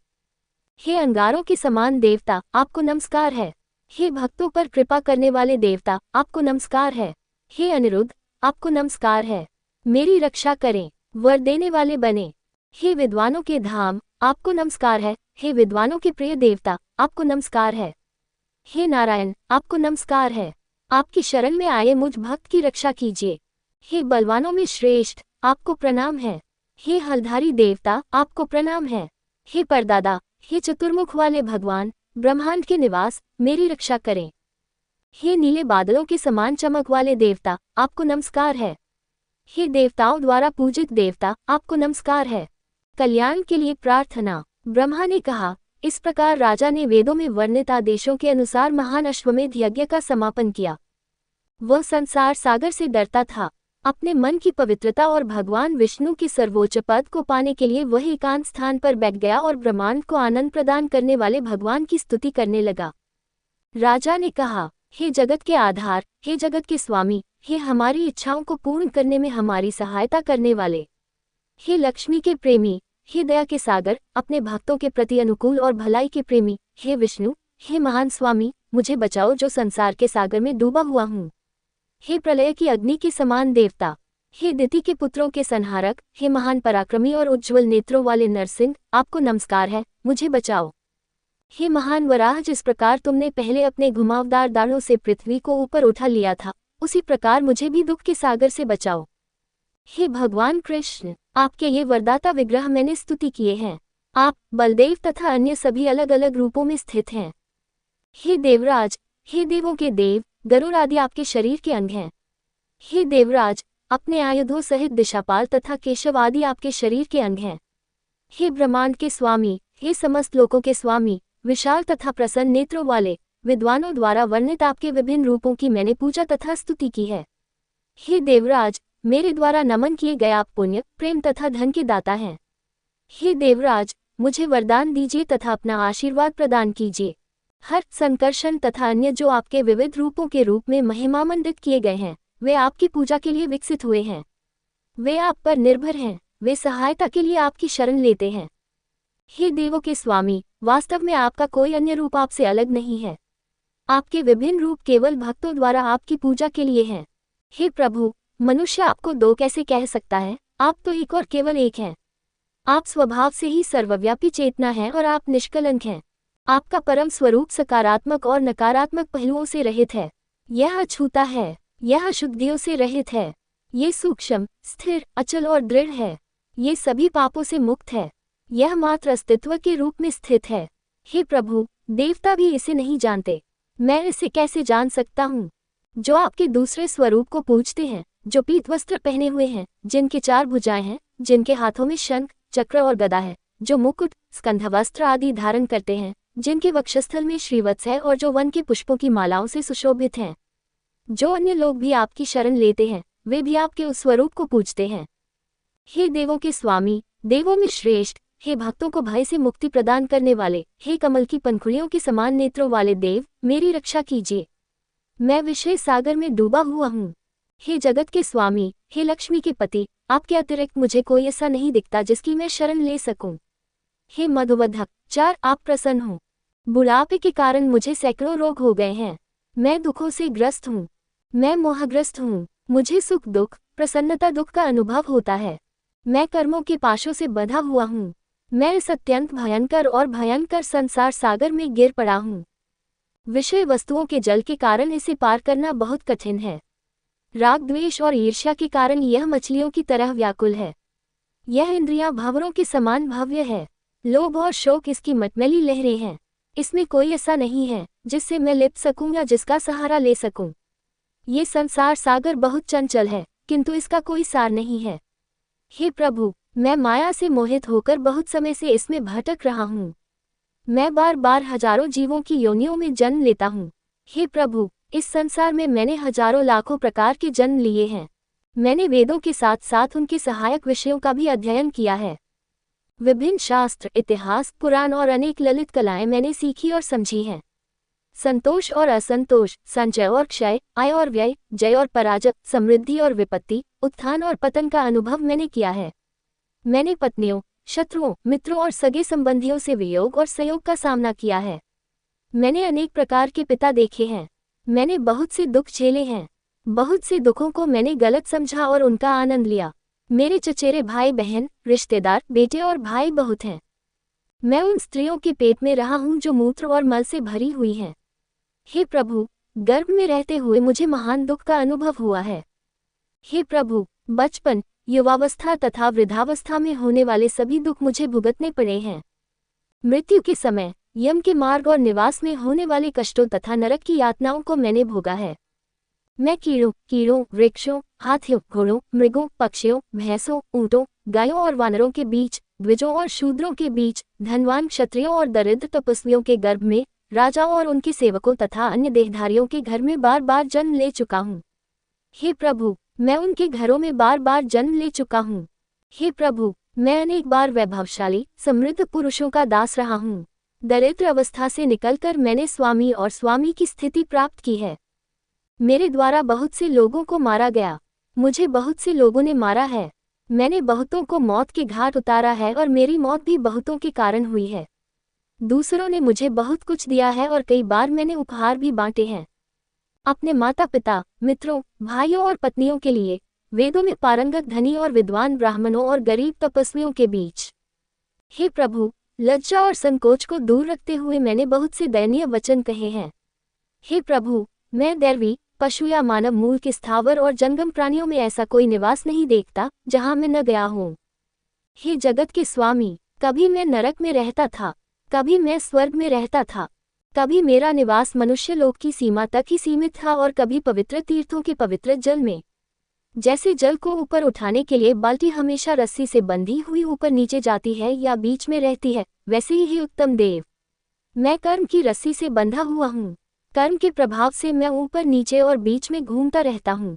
हे अंगारों के समान देवता, आपको नमस्कार है। हे भक्तों पर कृपा करने वाले देवता, आपको नमस्कार है। हे अनिरुद्ध, आपको नमस्कार है। मेरी रक्षा करें, वर देने वाले बने। हे विद्वानों के धाम, आपको नमस्कार है। हे विद्वानों के प्रिय देवता, आपको नमस्कार है। हे नारायण, आपको नमस्कार है। आपकी शरण में आए मुझ भक्त की रक्षा कीजिए। हे बलवानों में श्रेष्ठ, आपको प्रणाम है। हे हलधारी देवता, आपको प्रणाम है। हे परदादा, हे चतुर्मुख वाले भगवान, ब्रह्मांड के निवास, मेरी रक्षा करें। हे नीले बादलों के समान चमक वाले देवता, आपको नमस्कार है। हे देवताओं द्वारा पूजित देवता, आपको नमस्कार है। कल्याण के लिए प्रार्थना। ब्रह्मा ने कहा। इस प्रकार राजा ने वेदों में वर्णित आदेशों के अनुसार महान अश्वमेध यज्ञ का समापन किया। वह संसार सागर से डरता था। अपने मन की पवित्रता और भगवान विष्णु के सर्वोच्च पद को पाने के लिए वह एकांत स्थान पर बैठ गया और ब्रह्मांड को आनंद प्रदान करने वाले भगवान की स्तुति करने लगा। राजा ने कहा, हे जगत के आधार, हे जगत के स्वामी, हे हमारी इच्छाओं को पूर्ण करने में हमारी सहायता करने वाले, हे लक्ष्मी के प्रेमी, हे दया के सागर, अपने भक्तों के प्रति अनुकूल और भलाई के प्रेमी, हे विष्णु, हे महान स्वामी, मुझे बचाओ जो संसार के सागर में डूबा हुआ हूँ। हे प्रलय की अग्नि के समान देवता, हे दिति के पुत्रों के संहारक, हे महान पराक्रमी और उज्ज्वल नेत्रों वाले नरसिंह, आपको नमस्कार है, मुझे बचाओ। हे महान वराह, जिस प्रकार तुमने पहले अपने घुमावदार दाढ़ों से पृथ्वी को ऊपर उठा लिया था, उसी प्रकार मुझे भी दुख के सागर से बचाओ। हे भगवान कृष्ण, आपके ये वरदाता विग्रह मैंने स्तुति किए हैं। आप, बलदेव तथा अन्य सभी अलग अलग रूपों में स्थित हैं। हे देवराज, हे देवों के देव, गरुड़ आदि आपके शरीर के अंग हैं। हे देवराज, अपने आयुधों सहित दिशापाल तथा केशव आदि आपके शरीर के अंग हैं। हे ब्रह्मांड के स्वामी, हे समस्त लोकों के स्वामी, विशाल तथा प्रसन्न नेत्रों वाले, विद्वानों द्वारा वर्णित आपके विभिन्न रूपों की मैंने पूजा तथा स्तुति की है। हे देवराज, मेरे द्वारा नमन किए गए आप पुण्य, प्रेम तथा धन के दाता हैं। हे देवराज, मुझे वरदान दीजिए तथा अपना आशीर्वाद प्रदान कीजिए। हर संकर्षण तथा अन्य जो आपके विविध रूपों के रूप में महिमामंडित किए गए हैं, वे आपकी पूजा के लिए विकसित हुए हैं। वे आप पर निर्भर हैं, वे सहायता के लिए आपकी शरण लेते हैं। हे देवों के स्वामी, वास्तव में आपका कोई अन्य रूप आपसे अलग नहीं है। आपके विभिन्न रूप केवल भक्तों द्वारा आपकी पूजा के लिए हैं। हे प्रभु, मनुष्य आपको दो कैसे कह सकता है? आप तो एक और केवल एक हैं। आप स्वभाव से ही सर्वव्यापी चेतना हैं और आप निष्कलंक हैं। आपका परम स्वरूप सकारात्मक और नकारात्मक पहलुओं से रहित है। यह अछूता है, यह अशुद्धियों से रहित है। ये सूक्ष्म, स्थिर, अचल और दृढ़ है। ये सभी पापों से मुक्त है। यह मात्र अस्तित्व के रूप में स्थित है। हे प्रभु, देवता भी इसे नहीं जानते। मैं इसे कैसे जान सकता हूँ? जो आपके दूसरे स्वरूप को पूजते हैं, जो पीत वस्त्र पहने हुए हैं, जिनके 4 भुजाएं हैं, जिनके हाथों में शंख, चक्र और गदा है, जो मुकुट, स्कंध वस्त्र आदि धारण करते हैं, जिनके वक्षस्थल में श्रीवत्स है और जो वन के पुष्पों की मालाओं से सुशोभित हैं। जो अन्य लोग भी आपकी शरण लेते हैं, वे भी आपके उस स्वरूप को पूजते हैं। हे देवों के स्वामी, देवों में श्रेष्ठ, हे भक्तों को भय से मुक्ति प्रदान करने वाले, हे कमल की पंखुड़ियों के समान नेत्रों वाले देव, मेरी रक्षा कीजिए। मैं विषय सागर में डूबा हुआ हूँ। हे जगत के स्वामी, हे लक्ष्मी के पति, आपके अतिरिक्त मुझे कोई ऐसा नहीं दिखता जिसकी मैं शरण ले सकूं। हे मधुवधक 4 आप प्रसन्न हो। बुढ़ापे के कारण मुझे सैकड़ों रोग हो गए हैं। मैं दुखों से ग्रस्त हूँ। मैं मोहग्रस्त हूँ। मुझे सुख दुख, प्रसन्नता दुख का अनुभव होता है। मैं कर्मों के पाशों से बंधा हुआ हूँ। मैं इस अत्यंत भयंकर और भयंकर संसार सागर में गिर पड़ा हूँ। विषय वस्तुओं के जल के कारण इसे पार करना बहुत कठिन है। राग द्वेष और ईर्ष्या के कारण यह मछलियों की तरह व्याकुल है। यह इंद्रियां भंवरों के समान भव्य है। लोभ और शोक इसकी मटमैली लहरें हैं। इसमें कोई ऐसा नहीं है जिससे मैं लिप्ट सकूं या जिसका सहारा ले सकूं। ये संसार सागर बहुत चंचल है, किंतु इसका कोई सार नहीं है। हे प्रभु, मैं माया से मोहित होकर बहुत समय से इसमें भटक रहा हूँ। मैं बार बार हजारों जीवों की योनियों में जन्म लेता हूँ। हे प्रभु, इस संसार में मैंने हजारों लाखों प्रकार के जन्म लिए हैं। मैंने वेदों के साथ साथ उनके सहायक विषयों का भी अध्ययन किया है। विभिन्न शास्त्र, इतिहास, पुराण और अनेक ललित कलाएं मैंने सीखी और समझी हैं। संतोष और असंतोष, संचय और क्षय, आय और व्यय, जय और पराजय, समृद्धि और विपत्ति, उत्थान और पतन का अनुभव मैंने किया है। मैंने पत्नियों, शत्रुओं, मित्रों और सगे संबंधियों से वियोग और संयोग का सामना किया है। मैंने अनेक प्रकार के पिता देखे हैं। मैंने बहुत से दुख झेले हैं। बहुत से दुखों को मैंने गलत समझा और उनका आनंद लिया। मेरे चचेरे भाई बहन, रिश्तेदार, बेटे और भाई बहुत हैं। मैं उन स्त्रियों के पेट में रहा हूँ जो मूत्र और मल से भरी हुई हैं। हे प्रभु, गर्भ में रहते हुए मुझे महान दुख का अनुभव हुआ है। हे प्रभु, बचपन, युवावस्था तथा वृद्धावस्था में होने वाले सभी दुख मुझे भुगतने पड़े हैं। मृत्यु के समय यम के मार्ग और निवास में होने वाले कष्टों तथा नरक की यातनाओं को मैंने भोगा है। मैं कीड़ों, वृक्षों, हाथियों, घोड़ों, मृगों, पक्षियों, भैंसों, ऊंटों, गायों और वानरों के बीच, द्विजों और शूद्रों के बीच, धनवान क्षत्रियों और दरिद्र तपस्वियों के गर्भ में, राजाओं और उनके सेवकों तथा अन्य देहधारियों के घर में बार बार जन्म ले चुका हूँ। हे प्रभु, मैं उनके घरों में बार बार जन्म ले चुका हूँ। हे प्रभु, मैं अनेक बार वैभवशाली, समृद्ध पुरुषों का दास रहा हूँ। दरिद्र अवस्था से निकलकर मैंने स्वामी और स्वामी की स्थिति प्राप्त की है। मेरे द्वारा बहुत से लोगों को मारा गया। मुझे बहुत से लोगों ने मारा है। मैंने बहुतों को मौत के घाट उतारा है और मेरी मौत भी बहुतों के कारण हुई है। दूसरों ने मुझे बहुत कुछ दिया है और कई बार मैंने उपहार भी बांटे हैं। अपने माता पिता, मित्रों, भाइयों और पत्नियों के लिए, वेदों में पारंगत धनी और विद्वान ब्राह्मणों और गरीब तपस्वियों के बीच। हे प्रभु, लज्जा और संकोच को दूर रखते हुए मैंने बहुत से दयनीय वचन कहे हैं। हे प्रभु, मैं दैवी, पशु या मानव मूल के स्थावर और जंगम प्राणियों में ऐसा कोई निवास नहीं देखता जहां मैं न गया हूँ। हे जगत के स्वामी, कभी मैं नरक में रहता था, कभी मैं स्वर्ग में रहता था, कभी मेरा निवास मनुष्य लोक की सीमा तक ही सीमित था और कभी पवित्र तीर्थों के पवित्र जल में। जैसे जल को ऊपर उठाने के लिए बाल्टी हमेशा रस्सी से बंधी हुई ऊपर नीचे जाती है या बीच में रहती है, वैसे ही हे उत्तम देव, मैं कर्म की रस्सी से बंधा हुआ हूँ। कर्म के प्रभाव से मैं ऊपर नीचे और बीच में घूमता रहता हूँ।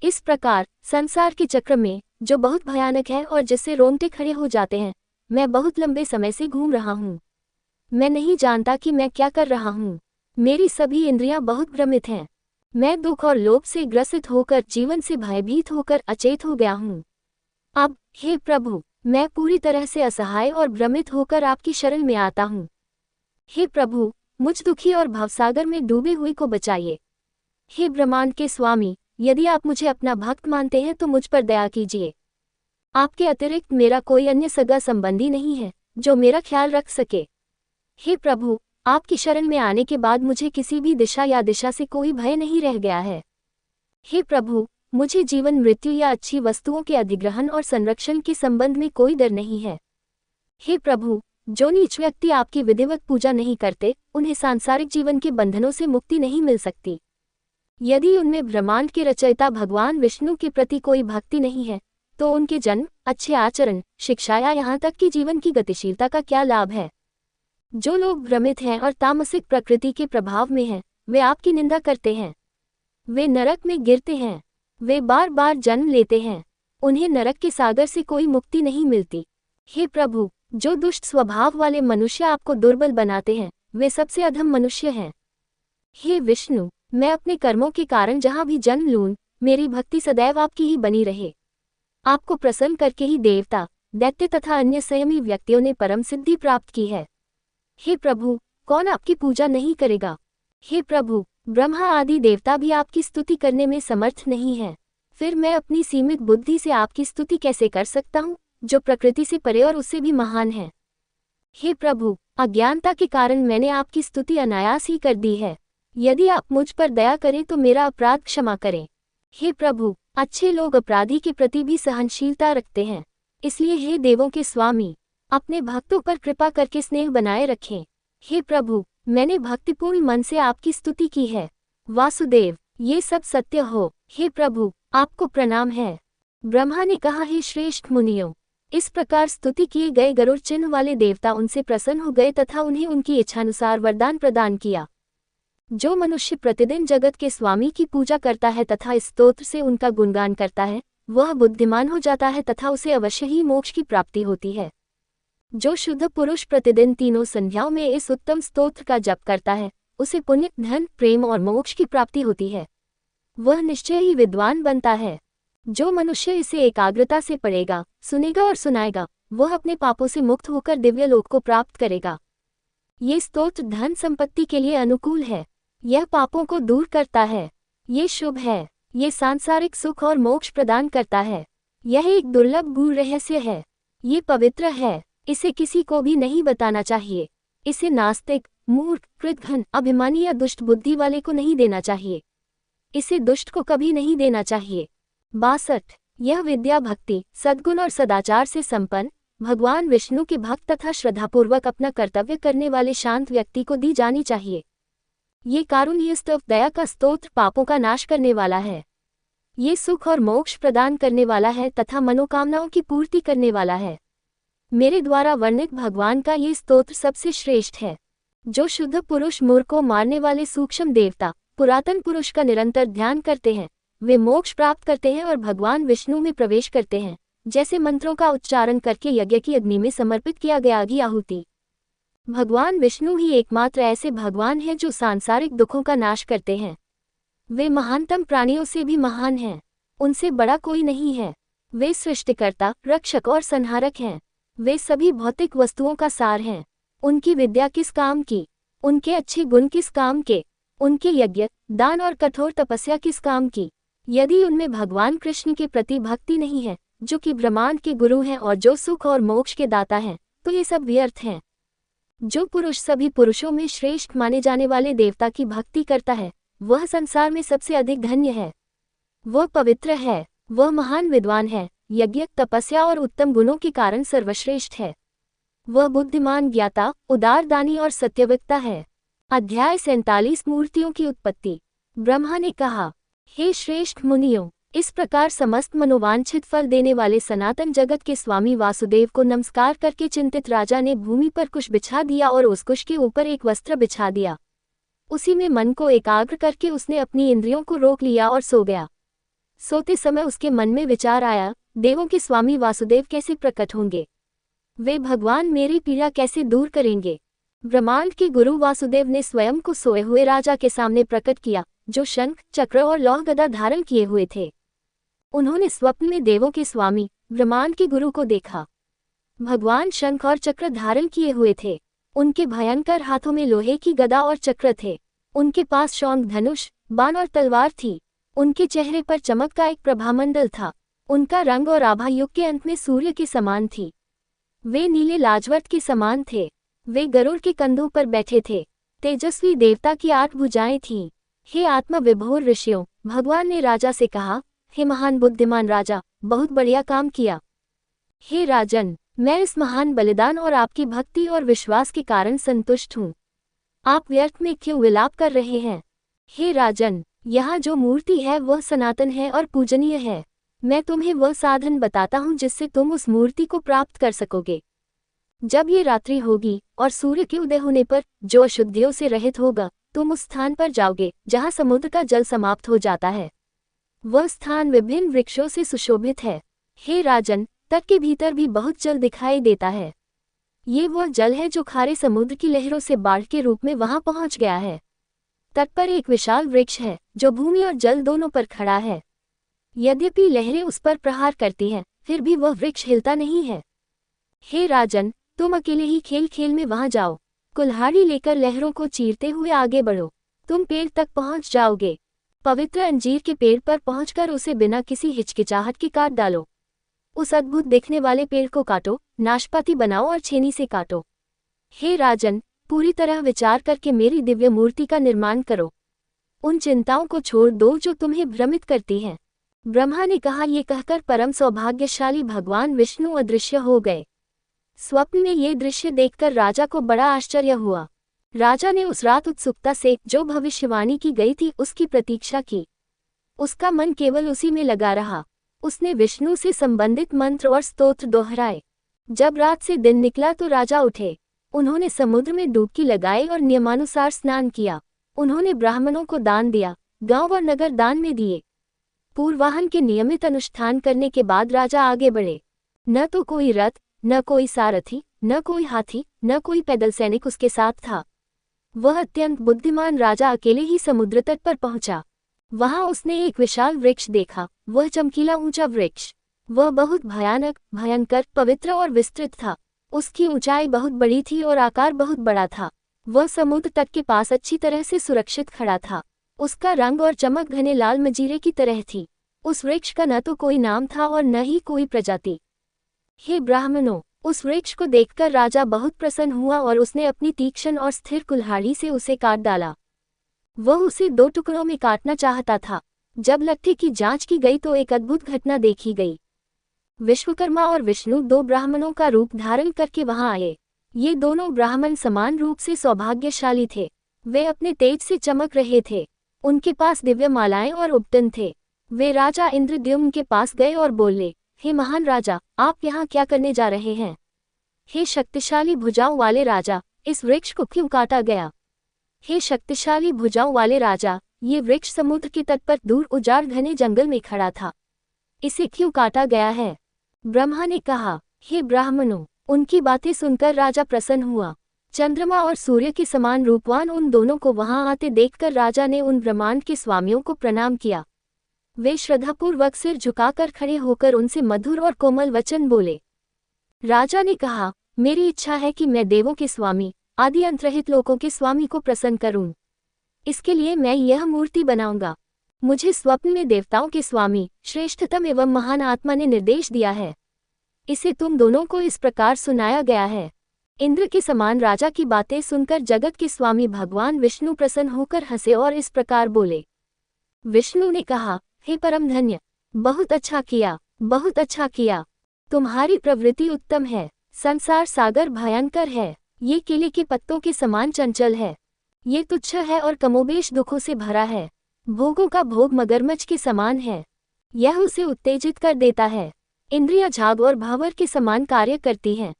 इस प्रकार संसार के चक्र में, जो बहुत भयानक है और जिससे रोंगटे खड़े हो जाते हैं, मैं बहुत लंबे समय से घूम रहा हूँ। मैं नहीं जानता कि मैं क्या कर रहा हूँ। मेरी सभी इंद्रियां बहुत भ्रमित हैं। मैं दुख और लोभ से ग्रसित होकर, जीवन से भयभीत होकर अचेत हो गया हूँ। अब हे प्रभु, मैं पूरी तरह से असहाय और भ्रमित होकर आपकी शरण में आता हूँ। हे प्रभु, मुझ दुखी और भवसागर में डूबे हुए को बचाइए। हे ब्रह्मांड के स्वामी, यदि आप मुझे अपना भक्त मानते हैं तो मुझ पर दया कीजिए। आपके अतिरिक्त मेरा कोई अन्य सगा संबंधी नहीं है जो मेरा ख्याल रख सके। हे प्रभु, आपकी शरण में आने के बाद मुझे किसी भी दिशा या दिशा से कोई भय नहीं रह गया है। हे प्रभु, मुझे जीवन मृत्यु या अच्छी वस्तुओं के अधिग्रहण और संरक्षण के संबंध में कोई डर नहीं है। हे प्रभु, जो नीच व्यक्ति आपकी विधिवत पूजा नहीं करते, उन्हें सांसारिक जीवन के बंधनों से मुक्ति नहीं मिल सकती। यदि उनमें ब्रह्मांड के रचयिता भगवान विष्णु के प्रति कोई भक्ति नहीं है, तो उनके जन्म, अच्छे आचरण, शिक्षा या यहाँ तक कि जीवन की गतिशीलता का क्या लाभ है? जो लोग भ्रमित हैं और तामसिक प्रकृति के प्रभाव में हैं, वे आपकी निंदा करते हैं। वे नरक में गिरते हैं। वे बार बार जन्म लेते हैं। उन्हें नरक के सागर से कोई मुक्ति नहीं मिलती। हे प्रभु, जो दुष्ट स्वभाव वाले मनुष्य आपको दुर्बल बनाते हैं, वे सबसे अधम मनुष्य हैं। हे विष्णु, मैं अपने कर्मों के कारण जहाँ भी जन्म लूं, मेरी भक्ति सदैव आपकी ही बनी रहे। आपको प्रसन्न करके ही देवता, दैत्य तथा अन्य संयमी व्यक्तियों ने परम सिद्धि प्राप्त की है। हे प्रभु, कौन आपकी पूजा नहीं करेगा? हे प्रभु, ब्रह्मा आदि देवता भी आपकी स्तुति करने में समर्थ नहीं है। फिर मैं अपनी सीमित बुद्धि से आपकी स्तुति कैसे कर सकता हूँ, जो प्रकृति से परे और उससे भी महान है? हे प्रभु, अज्ञानता के कारण मैंने आपकी स्तुति अनायास ही कर दी है। यदि आप मुझ पर दया करें तो मेरा अपराध क्षमा करें। हे प्रभु, अच्छे लोग अपराधी के प्रति भी सहनशीलता रखते हैं। इसलिए हे देवों के स्वामी, अपने भक्तों पर कृपा करके स्नेह बनाए रखें। हे प्रभु, मैंने भक्तिपूर्ण मन से आपकी स्तुति की है। वासुदेव, ये सब सत्य हो। हे प्रभु, आपको प्रणाम है। ब्रह्मा ने कहा, हे श्रेष्ठ मुनियों, इस प्रकार स्तुति किए गए गरुड़ चिन्ह वाले देवता उनसे प्रसन्न हो गए तथा उन्हें उनकी इच्छानुसार वरदान प्रदान किया। जो मनुष्य प्रतिदिन जगत के स्वामी की पूजा करता है तथा इस स्तोत्र से उनका गुणगान करता है, वह बुद्धिमान हो जाता है तथा उसे अवश्य ही मोक्ष की प्राप्ति होती है। जो शुद्ध पुरुष प्रतिदिन तीनों संध्याओं में इस उत्तम स्तोत्र का जप करता है, उसे पुण्य, धन, प्रेम और मोक्ष की प्राप्ति होती है। वह निश्चय ही विद्वान बनता है। जो मनुष्य इसे एकाग्रता से पढ़ेगा, सुनेगा और सुनाएगा, वह अपने पापों से मुक्त होकर दिव्य लोक को प्राप्त करेगा। ये स्तोत्र धन संपत्ति के लिए अनुकूल है। यह पापों को दूर करता है। ये शुभ है। ये सांसारिक सुख और मोक्ष प्रदान करता है। यह एक दुर्लभ गूढ़ रहस्य है। ये पवित्र है। इसे किसी को भी नहीं बताना चाहिए। इसे नास्तिक, मूर्ख, कृतघ्न, अभिमानी या दुष्ट बुद्धि वाले को नहीं देना चाहिए। इसे दुष्ट को कभी नहीं देना चाहिए। 62। यह विद्या भक्ति, सद्गुण और सदाचार से संपन्न, भगवान विष्णु के भक्त तथा श्रद्धापूर्वक अपना कर्तव्य करने वाले शांत व्यक्ति को दी जानी चाहिए। ये कारुण्य स्तव दया का स्तोत्र पापों का नाश करने वाला है। ये सुख और मोक्ष प्रदान करने वाला है तथा मनोकामनाओं की पूर्ति करने वाला है। मेरे द्वारा वर्णित भगवान का ये स्तोत्र सबसे श्रेष्ठ है। जो शुद्ध पुरुष मूर्ख को मारने वाले सूक्ष्म देवता, पुरातन पुरुष का निरंतर ध्यान करते हैं, वे मोक्ष प्राप्त करते हैं और भगवान विष्णु में प्रवेश करते हैं, जैसे मंत्रों का उच्चारण करके यज्ञ की अग्नि में समर्पित किया गया आदि आहुति। भगवान विष्णु ही एकमात्र ऐसे भगवान हैं जो सांसारिक दुखों का नाश करते हैं। वे महानतम प्राणियों से भी महान हैं। उनसे बड़ा कोई नहीं है। वे सृष्टिकर्ता, रक्षक और संहारक हैं। वे सभी भौतिक वस्तुओं का सार हैं। उनकी विद्या किस काम की? उनके अच्छे गुण किस काम के? उनके यज्ञ, दान और कठोर तपस्या किस काम की? यदि उनमें भगवान कृष्ण के प्रति भक्ति नहीं है, जो कि ब्रह्मांड के गुरु हैं और जो सुख और मोक्ष के दाता हैं, तो ये सब व्यर्थ हैं। जो पुरुष सभी पुरुषों में श्रेष्ठ माने जाने वाले देवता की भक्ति करता है, वह संसार में सबसे अधिक धन्य है। वह पवित्र है। वह महान विद्वान है। यज्ञ, तपस्या और उत्तम गुणों के कारण सर्वश्रेष्ठ है। वह बुद्धिमान, ज्ञाता, उदार दानी और सत्यवक्ता है। अध्याय 47 मूर्तियों की उत्पत्ति। ब्रह्मा ने कहा, हे श्रेष्ठ मुनियों, इस प्रकार समस्त मनोवांछित फल देने वाले सनातन जगत के स्वामी वासुदेव को नमस्कार करके चिंतित राजा ने भूमि पर कुश बिछा दिया और उस कुश के ऊपर एक वस्त्र बिछा दिया। उसी में मन को एकाग्र करके उसने अपनी इंद्रियों को रोक लिया और सो गया। सोते समय उसके मन में विचार आया, देवों के स्वामी वासुदेव कैसे प्रकट होंगे? वे भगवान मेरी पीड़ा कैसे दूर करेंगे? ब्रह्मांड के गुरु वासुदेव ने स्वयं को सोए हुए राजा के सामने प्रकट किया, जो शंख, चक्र और लौह गदा धारण किए हुए थे। उन्होंने स्वप्न में देवों के स्वामी, ब्रह्मांड के गुरु को देखा। भगवान शंख और चक्र धारण किए हुए थे। उनके भयंकर हाथों में लोहे की गदा और चक्र थे। उनके पास शौंक, धनुष, बाण और तलवार थी। उनके चेहरे पर चमक का एक प्रभामंडल था। उनका रंग और आभा युग के अंत में सूर्य के समान थी। वे नीले लाजवत के समान थे। वे गरुड़ के कंधों पर बैठे थे। तेजस्वी देवता की 8 भुजाएं थीं। हे आत्मा विभोर ऋषियों, भगवान ने राजा से कहा, हे महान बुद्धिमान राजा, बहुत बढ़िया काम किया। हे राजन, मैं इस महान बलिदान और आपकी भक्ति और विश्वास के कारण संतुष्ट हूँ। आप व्यर्थ में क्यों विलाप कर रहे हैं? हे राजन, यहाँ जो मूर्ति है वह सनातन है और पूजनीय है। मैं तुम्हें वह साधन बताता हूँ जिससे तुम उस मूर्ति को प्राप्त कर सकोगे। जब ये रात्रि होगी और सूर्य के उदय होने पर जो अशुद्धियों से रहित होगा, तुम उस स्थान पर जाओगे जहाँ समुद्र का जल समाप्त हो जाता है। वह स्थान विभिन्न वृक्षों से सुशोभित है। हे राजन, तट के भीतर भी बहुत जल दिखाई देता है। ये वह जल है जो खारे समुद्र की लहरों से बाढ़ के रूप में वहां पहुंच गया है। तट पर एक विशाल वृक्ष है जो भूमि और जल दोनों पर खड़ा है। यद्यपि लहरें उस पर प्रहार करती हैं, फिर भी वह वृक्ष हिलता नहीं है। हे राजन, तुम अकेले ही खेल खेल में वहां जाओ। कुल्हाड़ी लेकर लहरों को चीरते हुए आगे बढ़ो। तुम पेड़ तक पहुंच जाओगे। पवित्र अंजीर के पेड़ पर पहुंचकर उसे बिना किसी हिचकिचाहट के काट डालो। उस अद्भुत दिखने वाले पेड़ को काटो, नाशपाती बनाओ और छेनी से काटो। हे राजन, पूरी तरह विचार करके मेरी दिव्य मूर्ति का निर्माण करो। उन चिंताओं को छोड़ दो जो तुम्हें भ्रमित करती हैं। ब्रह्मा ने कहा। ये कहकर परम सौभाग्यशाली भगवान विष्णु अदृश्य हो गए। स्वप्न में ये दृश्य देखकर राजा को बड़ा आश्चर्य हुआ। राजा ने उस रात उत्सुकता से जो भविष्यवाणी की गई थी उसकी प्रतीक्षा की। उसका मन केवल उसी में लगा रहा। उसने विष्णु से संबंधित मंत्र और स्तोत्र दोहराए। जब रात से दिन निकला तो राजा उठे। उन्होंने समुद्र में डुबकी लगाई और नियमानुसार स्नान किया। उन्होंने ब्राह्मणों को दान दिया, गांव और नगर दान में दिए। पूर्वाहन के नियमित अनुष्ठान करने के बाद राजा आगे बढ़े। न तो कोई रथ, न कोई सारथी, न कोई हाथी, न कोई पैदल सैनिक उसके साथ था। वह अत्यंत बुद्धिमान राजा अकेले ही समुद्र तट पर पहुंचा। वहां उसने एक विशाल वृक्ष देखा। वह चमकीला ऊंचा वृक्ष। वह बहुत भयानक, भयंकर, पवित्र और विस्तृत था। उसकी ऊंचाई बहुत बड़ी थी और आकार बहुत बड़ा था। वह समुद्र तट के पास अच्छी तरह से सुरक्षित खड़ा था। उसका रंग और चमक घने लाल मजीरे की तरह थी। उस वृक्ष का न तो कोई नाम था और न ही कोई प्रजाति। हे ब्राह्मणों, उस वृक्ष को देखकर राजा बहुत प्रसन्न हुआ और उसने अपनी तीक्ष्ण और स्थिर कुल्हाड़ी से उसे काट डाला। वह उसे 2 टुकड़ों में काटना चाहता था। जब लट्ठे की जांच की गई तो एक अद्भुत घटना देखी गई। विश्वकर्मा और विष्णु 2 ब्राह्मणों का रूप धारण करके वहां आए। ये दोनों ब्राह्मण समान रूप से सौभाग्यशाली थे। वे अपने तेज से चमक रहे थे। उनके पास दिव्य मालाएं और उपटन थे। वे राजा इंद्रद्युम्न के पास गए और बोले, हे महान राजा, आप यहाँ क्या करने जा रहे हैं? हे शक्तिशाली भुजाओं वाले राजा, इस वृक्ष को क्यों काटा गया? हे शक्तिशाली भुजाओं वाले राजा, ये वृक्ष समुद्र के तट पर दूर उजाड़ घने जंगल में खड़ा था। इसे क्यों काटा गया है? ब्रह्मा ने कहा, हे ब्राह्मणों, उनकी बातें सुनकर राजा प्रसन्न हुआ। चंद्रमा और सूर्य के समान रूपवान उन दोनों को वहां आते देखकर राजा ने उन ब्रह्मांड के स्वामियों को प्रणाम किया। वे श्रद्धापूर्वक सिर झुकाकर खड़े होकर उनसे मधुर और कोमल वचन बोले। राजा ने कहा, मेरी इच्छा है कि मैं देवों के स्वामी, आदि अंतरहित लोकों के स्वामी को प्रसन्न करूं। इसके लिए मैं यह मूर्ति बनाऊंगा। मुझे स्वप्न में देवताओं के स्वामी, श्रेष्ठतम एवं महान आत्मा ने निर्देश दिया है। इसे तुम दोनों को इस प्रकार सुनाया गया है। इंद्र के समान राजा की बातें सुनकर जगत के स्वामी भगवान विष्णु प्रसन्न होकर हंसे और इस प्रकार बोले। विष्णु ने कहा, हे परम धन्य, बहुत अच्छा किया, बहुत अच्छा किया। तुम्हारी प्रवृत्ति उत्तम है। संसार सागर भयंकर है। ये केले के पत्तों के समान चंचल है। ये तुच्छ है और कमोबेश दुखों से भरा है। भोगों का भोग मगरमच्छ के समान है। यह उसे उत्तेजित कर देता है। इंद्रियां झाग और भावर के समान कार्य करती हैं।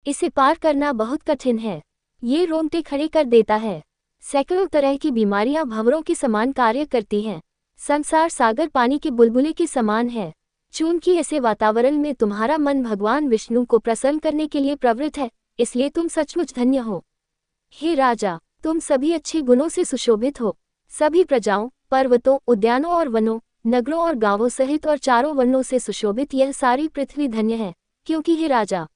इसे पार करना बहुत कठिन है। ये रोंगटे खड़े कर देता है। सैकड़ों तरह की बीमारियां भंवरों के समान कार्य करती हैं। संसार सागर पानी के बुलबुले के समान है। चून की ऐसे वातावरण में तुम्हारा मन भगवान विष्णु को प्रसन्न करने के लिए प्रवृत्त है, इसलिए तुम सचमुच धन्य हो। हे राजा, तुम सभी अच्छे गुणों से सुशोभित हो। सभी प्रजाओं, पर्वतों, उद्यानों और वनों, नगरों और गांवों सहित और चारों वर्णों से सुशोभित यह सारी पृथ्वी धन्य है, क्योंकि हे राजा,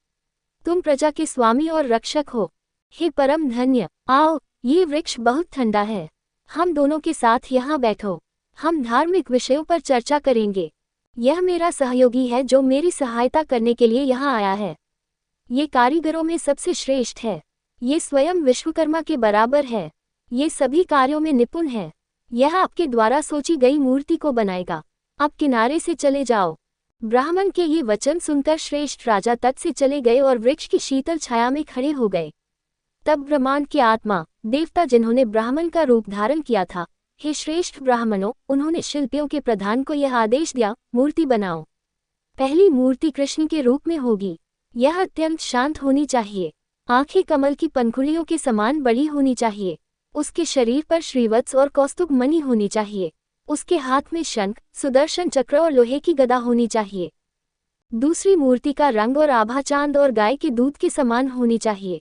तुम प्रजा के स्वामी और रक्षक हो। हे परम धन्य, आओ, ये वृक्ष बहुत ठंडा है। हम दोनों के साथ यहाँ बैठो। हम धार्मिक विषयों पर चर्चा करेंगे। यह मेरा सहयोगी है जो मेरी सहायता करने के लिए यहाँ आया है। ये कारीगरों में सबसे श्रेष्ठ है। ये स्वयं विश्वकर्मा के बराबर है। ये सभी कार्यों में निपुण है। यह आपके द्वारा सोची गई मूर्ति को बनाएगा। अब किनारे से चले जाओ। ब्राह्मण के ये वचन सुनकर श्रेष्ठ राजा तट से चले गए और वृक्ष की शीतल छाया में खड़े हो गए। तब ब्रह्मांड की आत्मा, देवता जिन्होंने ब्राह्मण का रूप धारण किया था, हे श्रेष्ठ ब्राह्मणों, उन्होंने शिल्पियों के प्रधान को यह आदेश दिया, मूर्ति बनाओ। पहली मूर्ति कृष्ण के रूप में होगी। यह अत्यंत शांत होनी चाहिए। आंखें कमल की पंखुड़ियों के समान बड़ी होनी चाहिए। उसके शरीर पर श्रीवत्स और कौस्तुभ मणि होनी चाहिए। उसके हाथ में शंख, सुदर्शन चक्र और लोहे की गदा होनी चाहिए। दूसरी मूर्ति का रंग और आभा चांद और गाय के दूध के समान होनी चाहिए।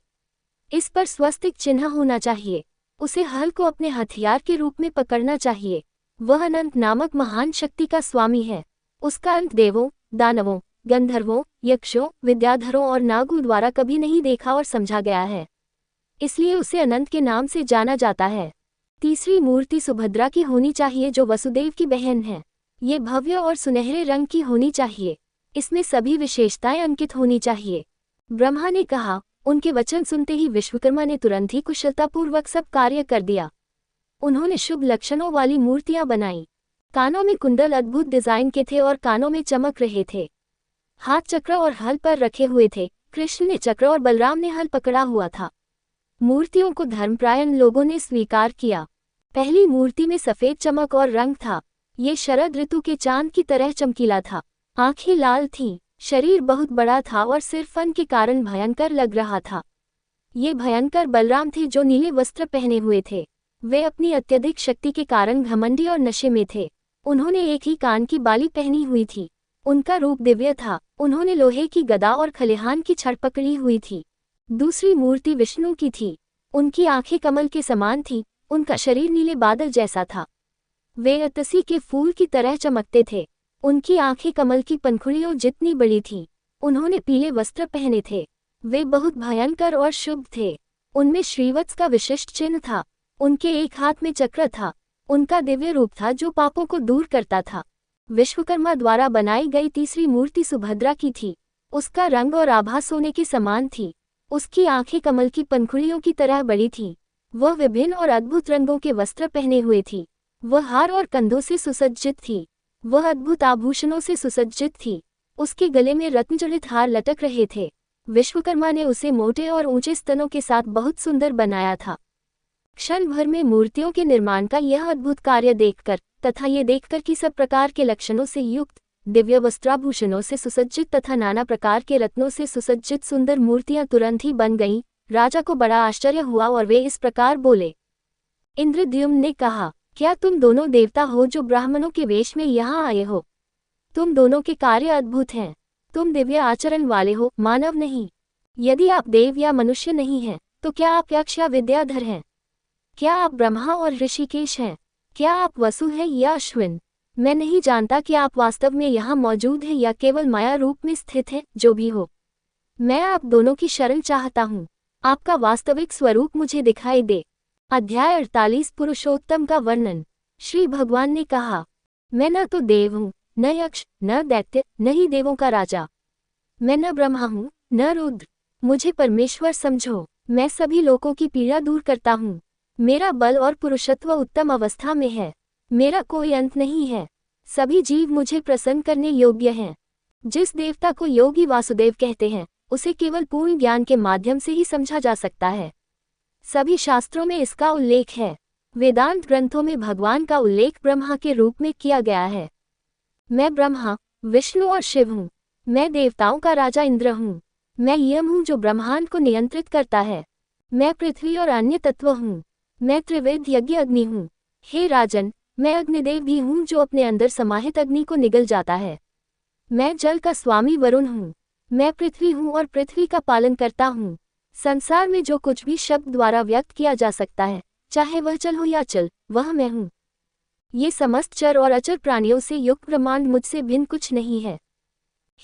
इस पर स्वस्तिक चिन्ह होना चाहिए। उसे हल को अपने हथियार के रूप में पकड़ना चाहिए। वह अनंत नामक महान शक्ति का स्वामी है। उसका अंत देवों, दानवों, गंधर्वों, यक्षों, विद्याधरों और नागों द्वारा कभी नहीं देखा और समझा गया है, इसलिए उसे अनंत के नाम से जाना जाता है। तीसरी मूर्ति सुभद्रा की होनी चाहिए, जो वसुदेव की बहन है। ये भव्य और सुनहरे रंग की होनी चाहिए। इसमें सभी विशेषताएं अंकित होनी चाहिए। ब्रह्मा ने कहा। उनके वचन सुनते ही विश्वकर्मा ने तुरंत ही कुशलतापूर्वक सब कार्य कर दिया। उन्होंने शुभ लक्षणों वाली मूर्तियां बनाई। कानों में कुंडल अद्भुत डिजाइन के थे और कानों में चमक रहे थे। हाथ चक्र और हल पर रखे हुए थे। कृष्ण ने चक्र और बलराम ने हल पकड़ा हुआ था। मूर्तियों को धर्मप्रायण लोगों ने स्वीकार किया। पहली मूर्ति में सफेद चमक और रंग था। ये शरद ऋतु के चांद की तरह चमकीला था। आंखें लाल थीं, शरीर बहुत बड़ा था और सिर फन के कारण भयंकर लग रहा था। ये भयंकर बलराम थे जो नीले वस्त्र पहने हुए थे। वे अपनी अत्यधिक शक्ति के कारण घमंडी और नशे में थे। उन्होंने एक ही कान की बाली पहनी हुई थी। उनका रूप दिव्य था। उन्होंने लोहे की गदा और खलिहान की छड़ पकड़ी हुई थी। दूसरी मूर्ति विष्णु की थी। उनकी आंखें कमल के समान थीं। उनका शरीर नीले बादल जैसा था। वे अतसी के फूल की तरह चमकते थे। उनकी आंखें कमल की पंखुड़ियों जितनी बड़ी थीं। उन्होंने पीले वस्त्र पहने थे। वे बहुत भयंकर और शुभ थे। उनमें श्रीवत्स का विशिष्ट चिन्ह था। उनके एक हाथ में चक्र था। उनका दिव्य रूप था जो पापों को दूर करता था। विश्वकर्मा द्वारा बनाई गई तीसरी मूर्ति सुभद्रा की थी। उसका रंग और आभा सोने के समान थी। उसकी आंखें कमल की पंखुड़ियों की तरह बड़ी थीं। वह विभिन्न और अद्भुत रंगों के वस्त्र पहने हुए थी। वह हार और कंधों से सुसज्जित थी। वह अद्भुत आभूषणों से सुसज्जित थी। उसके गले में रत्नजड़ित हार लटक रहे थे। विश्वकर्मा ने उसे मोटे और ऊंचे स्तनों के साथ बहुत सुंदर बनाया था। क्षण भर में मूर्तियों के निर्माण का यह अद्भुत कार्य देखकर तथा ये देखकर कि सब प्रकार के लक्षणों से युक्त, दिव्य वस्त्राभूषणों से सुसज्जित तथा नाना प्रकार के रत्नों से सुसज्जित सुंदर मूर्तियां तुरंत ही बन गईं, राजा को बड़ा आश्चर्य हुआ और वे इस प्रकार बोले। इंद्रद्युम्न ने कहा, क्या तुम दोनों देवता हो जो ब्राह्मणों के वेश में यहाँ आए हो? तुम दोनों के कार्य अद्भुत हैं। तुम दिव्य आचरण वाले हो, मानव नहीं। यदि आप देव या मनुष्य नहीं हैं, तो क्या आप यक्ष या विद्याधर हैं? क्या आप ब्रह्मा और ऋषिकेश हैं? क्या आप वसु हैं या अश्विन? मैं नहीं जानता कि आप वास्तव में यहाँ मौजूद हैं या केवल माया रूप में स्थित हैं। जो भी हो, मैं आप दोनों की शरण चाहता हूँ। आपका वास्तविक स्वरूप मुझे दिखाई दे। अध्याय 48 पुरुषोत्तम का वर्णन। श्री भगवान ने कहा, मैं न तो देव हूँ, न यक्ष, न दैत्य, न ही देवों का राजा। मैं न ब्रह्मा हूँ, न रुद्र। मुझे परमेश्वर समझो। मैं सभी लोगों की पीड़ा दूर करता हूँ। मेरा बल और पुरुषत्व उत्तम अवस्था में है। मेरा कोई अंत नहीं है। सभी जीव मुझे प्रसन्न करने योग्य हैं। जिस देवता को योगी वासुदेव कहते हैं, उसे केवल पूर्ण ज्ञान के माध्यम से ही समझा जा सकता है। सभी शास्त्रों में इसका उल्लेख है। वेदांत ग्रंथों में भगवान का उल्लेख ब्रह्मा के रूप में किया गया है। मैं ब्रह्मा, विष्णु और शिव हूँ। मैं देवताओं का राजा इंद्र हूँ। मैं यम हूँ जो ब्रह्मांड को नियंत्रित करता है। मैं पृथ्वी और अन्य तत्व हूँ। मैं त्रिवेद यज्ञ अग्नि हूँ। हे राजन, मैं अग्निदेव भी हूँ जो अपने अंदर समाहित अग्नि को निगल जाता है। मैं जल का स्वामी वरुण हूँ। मैं पृथ्वी हूँ और पृथ्वी का पालन करता हूँ। संसार में जो कुछ भी शब्द द्वारा व्यक्त किया जा सकता है, चाहे वह चल हो या चल, वह मैं हूँ। ये समस्त चर और अचर प्राणियों से युक्त ब्रह्मांड मुझसे भिन्न कुछ नहीं है।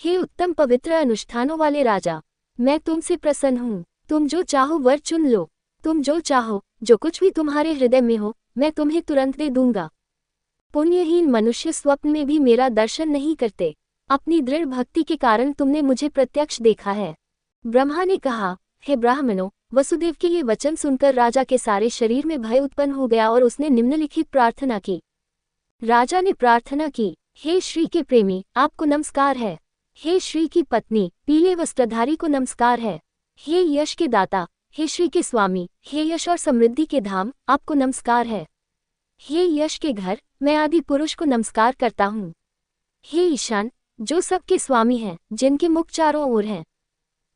हे उत्तम पवित्र अनुष्ठानों वाले राजा, मैं तुमसे प्रसन्न हूँ। तुम जो चाहो वर चुन लो। तुम जो चाहो, जो कुछ भी तुम्हारे हृदय में हो, मैं तुम्हें तुरंत दे दूंगा। पुण्यहीन मनुष्य स्वप्न में भी मेरा दर्शन नहीं करते। अपनी दृढ़ भक्ति के कारण तुमने मुझे प्रत्यक्ष देखा है। ब्रह्मा ने कहा, हे ब्राह्मणों, वसुदेव के ये वचन सुनकर राजा के सारे शरीर में भय उत्पन्न हो गया और उसने निम्नलिखित प्रार्थना की। राजा ने प्रार्थना की, हे श्री के प्रेमी, आपको नमस्कार है। हे श्री की पत्नी, पीले वस्त्रधारी को नमस्कार है। हे यश के दाता, हे श्री के स्वामी, हे यश और समृद्धि के धाम, आपको नमस्कार है। हे यश के घर, मैं आदि पुरुष को नमस्कार करता हूँ। हे ईशान, जो सबके स्वामी हैं, जिनके मुख चारों ओर हैं,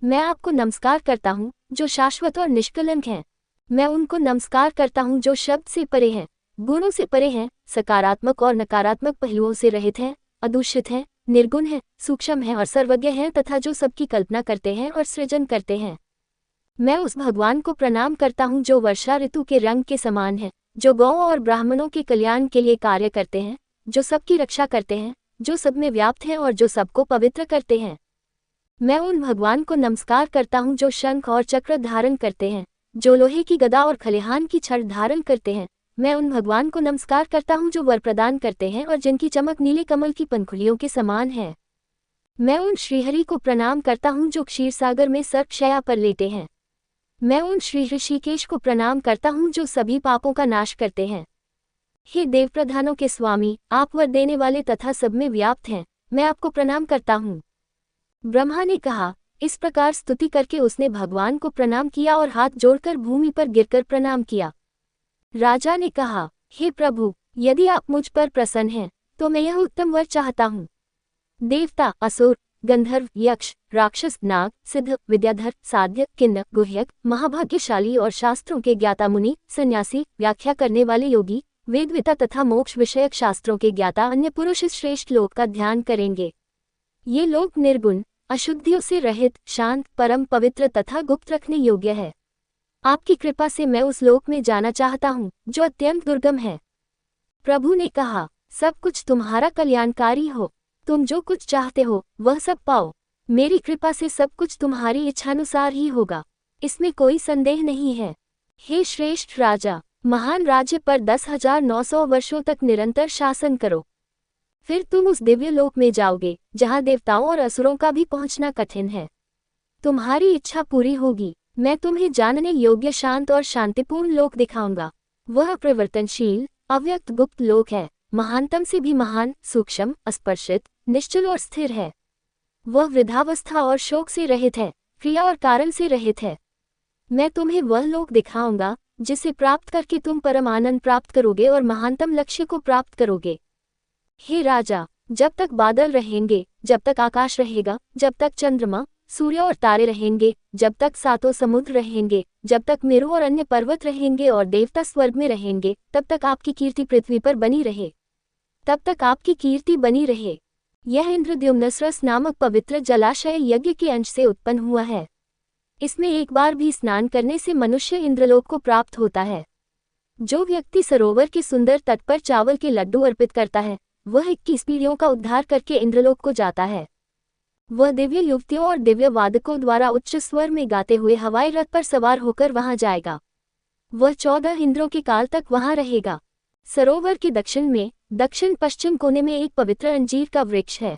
मैं आपको नमस्कार करता हूँ, जो शाश्वत और निष्कलंक हैं। मैं उनको नमस्कार करता हूँ जो शब्द से परे हैं, गुणों से परे हैं, सकारात्मक और नकारात्मक पहलुओं से रहित हैं, अदूषित हैं, निर्गुण हैं, सूक्ष्म हैं और सर्वज्ञ हैं तथा जो सबकी कल्पना करते हैं और सृजन करते हैं। मैं उस भगवान को प्रणाम करता हूँ जो वर्षा ऋतु के रंग के समान है, जो गौओं और ब्राह्मणों के कल्याण के लिए कार्य करते हैं, जो सबकी रक्षा करते हैं, जो सब में व्याप्त हैं और जो सबको पवित्र करते हैं। मैं उन भगवान को नमस्कार करता हूँ जो शंख और चक्र धारण करते हैं, जो लोहे की गदा और खलिहान की छड़ धारण करते हैं। मैं उन भगवान को नमस्कार करता हूँ जो वर प्रदान करते हैं और जिनकी चमक नीले कमल की पंखुड़ियों के समान है। मैं उन श्रीहरि को प्रणाम करता हूँ जो क्षीरसागर में सर्पशैया पर लेटे हैं। मैं उन श्री ऋषिकेश को प्रणाम करता हूँ जो सभी पापों का नाश करते हैं। हे देव प्रधानों के स्वामी, आप वर देने वाले तथा सब में व्याप्त हैं, मैं आपको प्रणाम करता हूँ। ब्रह्मा ने कहा। इस प्रकार स्तुति करके उसने भगवान को प्रणाम किया और हाथ जोड़कर भूमि पर गिरकर प्रणाम किया। राजा ने कहा, हे प्रभु, यदि आप मुझ पर प्रसन्न हैं, तो मैं यह उत्तम वर चाहता हूँ। देवता, असुर, गंधर्व, यक्ष, राक्षस, नाग, सिद्ध, विद्याधर, साध्य, किन्नर, गुह्यक, महाभाग्यशाली और शास्त्रों के ज्ञाता मुनि, सन्यासी, व्याख्या करने वाले योगी, वेदविता तथा मोक्ष विषयक शास्त्रों के ज्ञाता अन्य पुरुष इस श्रेष्ठ लोक का ध्यान करेंगे। ये लोक निर्गुण, अशुद्धियों से रहित, शांत, परम पवित्र तथा गुप्त रखने योग्य है। आपकी कृपा से मैं उस लोक में जाना चाहता हूँ जो अत्यंत दुर्गम है। प्रभु ने कहा, सब कुछ तुम्हारा कल्याणकारी हो, तुम जो कुछ चाहते हो वह सब पाओ। मेरी कृपा से सब कुछ तुम्हारी इच्छानुसार ही होगा, इसमें कोई संदेह नहीं है। हे श्रेष्ठ राजा, महान राज्य पर 10,900 वर्षों तक निरंतर शासन करो। फिर तुम उस दिव्य लोक में जाओगे जहाँ देवताओं और असुरों का भी पहुँचना कठिन है। तुम्हारी इच्छा पूरी होगी। मैं तुम्हें जानने योग्य शांत और शांतिपूर्ण लोक दिखाऊंगा। वह प्रवर्तनशील, अव्यक्त गुप्त लोक है, महानतम से भी महान, सूक्ष्म, अस्पर्शित, निश्चल और स्थिर है। वह वृद्धावस्था और शोक से रहित है, क्रिया और कारण से रहित है। मैं तुम्हें वह लोक दिखाऊंगा जिसे प्राप्त करके तुम परम आनंद प्राप्त करोगे और महानतम लक्ष्य को प्राप्त करोगे। हे राजा, जब तक बादल रहेंगे, जब तक आकाश रहेगा, जब तक चंद्रमा, सूर्य और तारे रहेंगे, जब तक सातों समुद्र रहेंगे, जब तक मेरु और अन्य पर्वत रहेंगे और देवता स्वर्ग में रहेंगे, तब तक आपकी कीर्ति पृथ्वी पर बनी रहे। तब तक आपकी कीर्ति बनी रहे। यह इंद्रद्युम्नसरस नामक पवित्र जलाशय यज्ञ के अंश से उत्पन्न हुआ है। इसमें एक बार भी स्नान करने से मनुष्य इंद्रलोक को प्राप्त होता है। जो व्यक्ति सरोवर के सुंदर तट पर चावल के लड्डू अर्पित करता है, वह 21 पीढ़ियों का उद्धार करके इंद्रलोक को जाता है। वह दिव्य युवतियों और दिव्य वादकों द्वारा उच्च स्वर में गाते हुए हवाई रथ पर सवार होकर वहां जाएगा। वह 14 इंद्रों के काल तक वहां रहेगा। सरोवर के दक्षिण में, दक्षिण पश्चिम कोने में एक पवित्र अंजीर का वृक्ष है।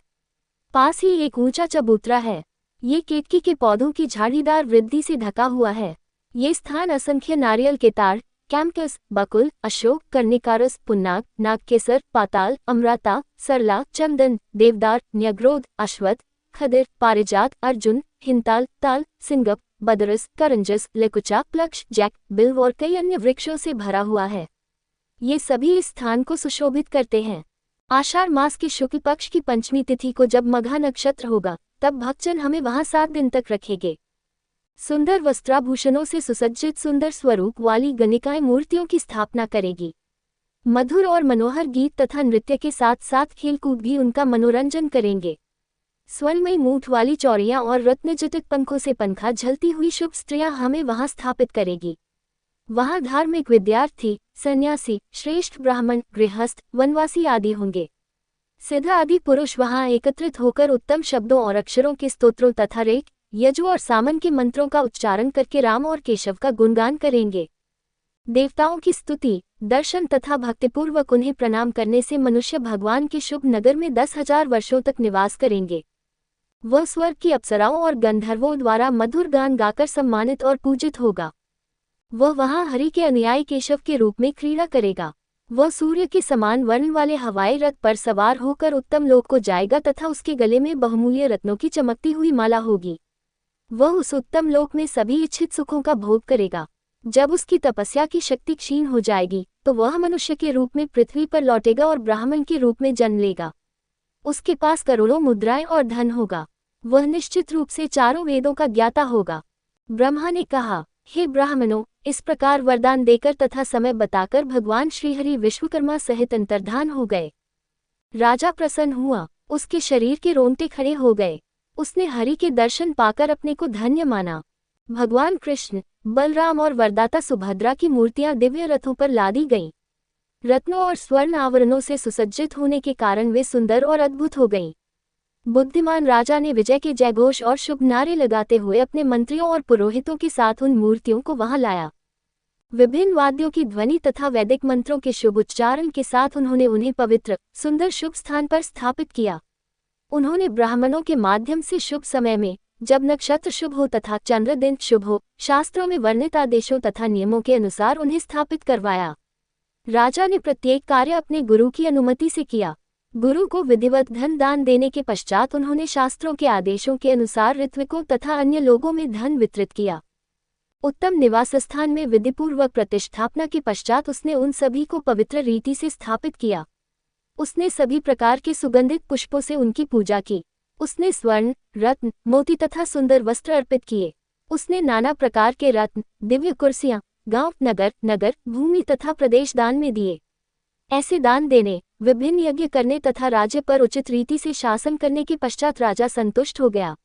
पास ही एक ऊंचा चबूतरा है। ये केतकी के पौधों की झाड़ीदार वृद्धि से ढका हुआ है। ये स्थान असंख्य नारियल के ताड़, कैम्पस, बकुल, अशोक, कर्णिकारस, पुन्नाग, नागकेसर, पाताल, अमृता, सरला, चंदन, देवदार, न्यग्रोध, अश्वत्थ, खदिर, पारिजात, अर्जुन, हिंताल, ताल, सिंगप, बदरस, करंजस, लेकुचा, प्लक्ष, जैक, बिल्व और कई अन्य वृक्षों से भरा हुआ है। ये सभी इस स्थान को सुशोभित करते हैं। आषाढ़ मास के शुक्ल पक्ष की पंचमी तिथि को जब मघा नक्षत्र होगा, तब भक्तजन हमें वहां 7 दिन तक रखेंगे। सुंदर वस्त्राभूषणों से सुसज्जित सुंदर स्वरूप वाली गणिकाएं मूर्तियों की स्थापना करेगी। मधुर और मनोहर गीत तथा नृत्य के साथ साथ खेलकूद भी उनका मनोरंजन करेंगे। स्वर्णमयी मूठ वाली चौड़ियां और रत्नजटित पंखों से पंखा झलती हुई शुभ स्त्रियां हमें वहां स्थापित करेगी। वहां धार्मिक विद्यार्थी, सन्यासी, श्रेष्ठ ब्राह्मण, गृहस्थ, वनवासी आदि होंगे। सिद्ध आदि पुरुष वहां एकत्रित होकर उत्तम शब्दों और अक्षरों के स्तोत्रों तथा ऋग, यजु और सामन के मंत्रों का उच्चारण करके राम और केशव का गुणगान करेंगे। देवताओं की स्तुति, दर्शन तथा भक्तिपूर्वक उन्हें प्रणाम करने से मनुष्य भगवान के शुभ नगर में 10,000 वर्षों तक निवास करेंगे। वह स्वर्ग की अप्सराओं और गंधर्वों द्वारा मधुर गान गाकर सम्मानित और पूजित होगा। वह वहां हरि के अनुयायी केशव के रूप में क्रीड़ा करेगा। वह सूर्य के समान वर्ण वाले हवाई रथ पर सवार होकर उत्तम लोक को जाएगा तथा उसके गले में बहुमूल्य रत्नों की चमकती हुई माला होगी। वह उस उत्तम लोक में सभी इच्छित सुखों का भोग करेगा। जब उसकी तपस्या की शक्ति क्षीण हो जाएगी तो वह मनुष्य के रूप में पृथ्वी पर लौटेगा और ब्राह्मण के रूप में जन्म लेगा। उसके पास करोड़ों मुद्राएं और धन होगा। वह निश्चित रूप से चारों वेदों का ज्ञाता होगा। ब्रह्मा ने कहा, हे ब्राह्मणों, इस प्रकार वरदान देकर तथा समय बताकर भगवान श्रीहरि विश्वकर्मा सहित अंतर्धान हो गए। राजा प्रसन्न हुआ, उसके शरीर के रोंगटे खड़े हो गए। उसने हरि के दर्शन पाकर अपने को धन्य माना। भगवान कृष्ण, बलराम और वरदाता सुभद्रा की मूर्तियां दिव्य रथों पर लादी गईं। रत्नों और स्वर्ण आवरणों से सुसज्जित होने के कारण वे सुंदर और अद्भुत हो गईं। बुद्धिमान राजा ने विजय के जयघोष और शुभ नारे लगाते हुए अपने मंत्रियों और पुरोहितों के साथ उन मूर्तियों को वहां लाया। विभिन्न वाद्यों की ध्वनि तथा वैदिक मंत्रों के शुभ उच्चारण के साथ उन्होंने उन्हें पवित्र, सुंदर शुभ स्थान पर स्थापित किया। उन्होंने ब्राह्मणों के माध्यम से शुभ समय में, जब नक्षत्र शुभ हो तथा चंद्र दिन शुभ हो, शास्त्रों में वर्णित आदेशों तथा नियमों के अनुसार उन्हें स्थापित करवाया। राजा ने प्रत्येक कार्य अपने गुरु की अनुमति से किया। गुरु को विधिवत धन दान देने के पश्चात उन्होंने शास्त्रों के आदेशों के अनुसार ऋत्विकों तथा अन्य लोगों में धन वितरित किया। उत्तम निवास स्थान में विधिपूर्वक प्रतिष्ठापना के पश्चात उसने उन सभी को पवित्र रीति से स्थापित किया। उसने सभी प्रकार के सुगंधित पुष्पों से उनकी पूजा की। उसने स्वर्ण, रत्न, मोती तथा सुंदर वस्त्र अर्पित किए। उसने नाना प्रकार के रत्न, दिव्य कुर्सियां, गांव, नगर, भूमि तथा प्रदेश दान में दिए। ऐसे दान देने, विभिन्न यज्ञ करने तथा राज्य पर उचित रीति से शासन करने के पश्चात राजा संतुष्ट हो गया।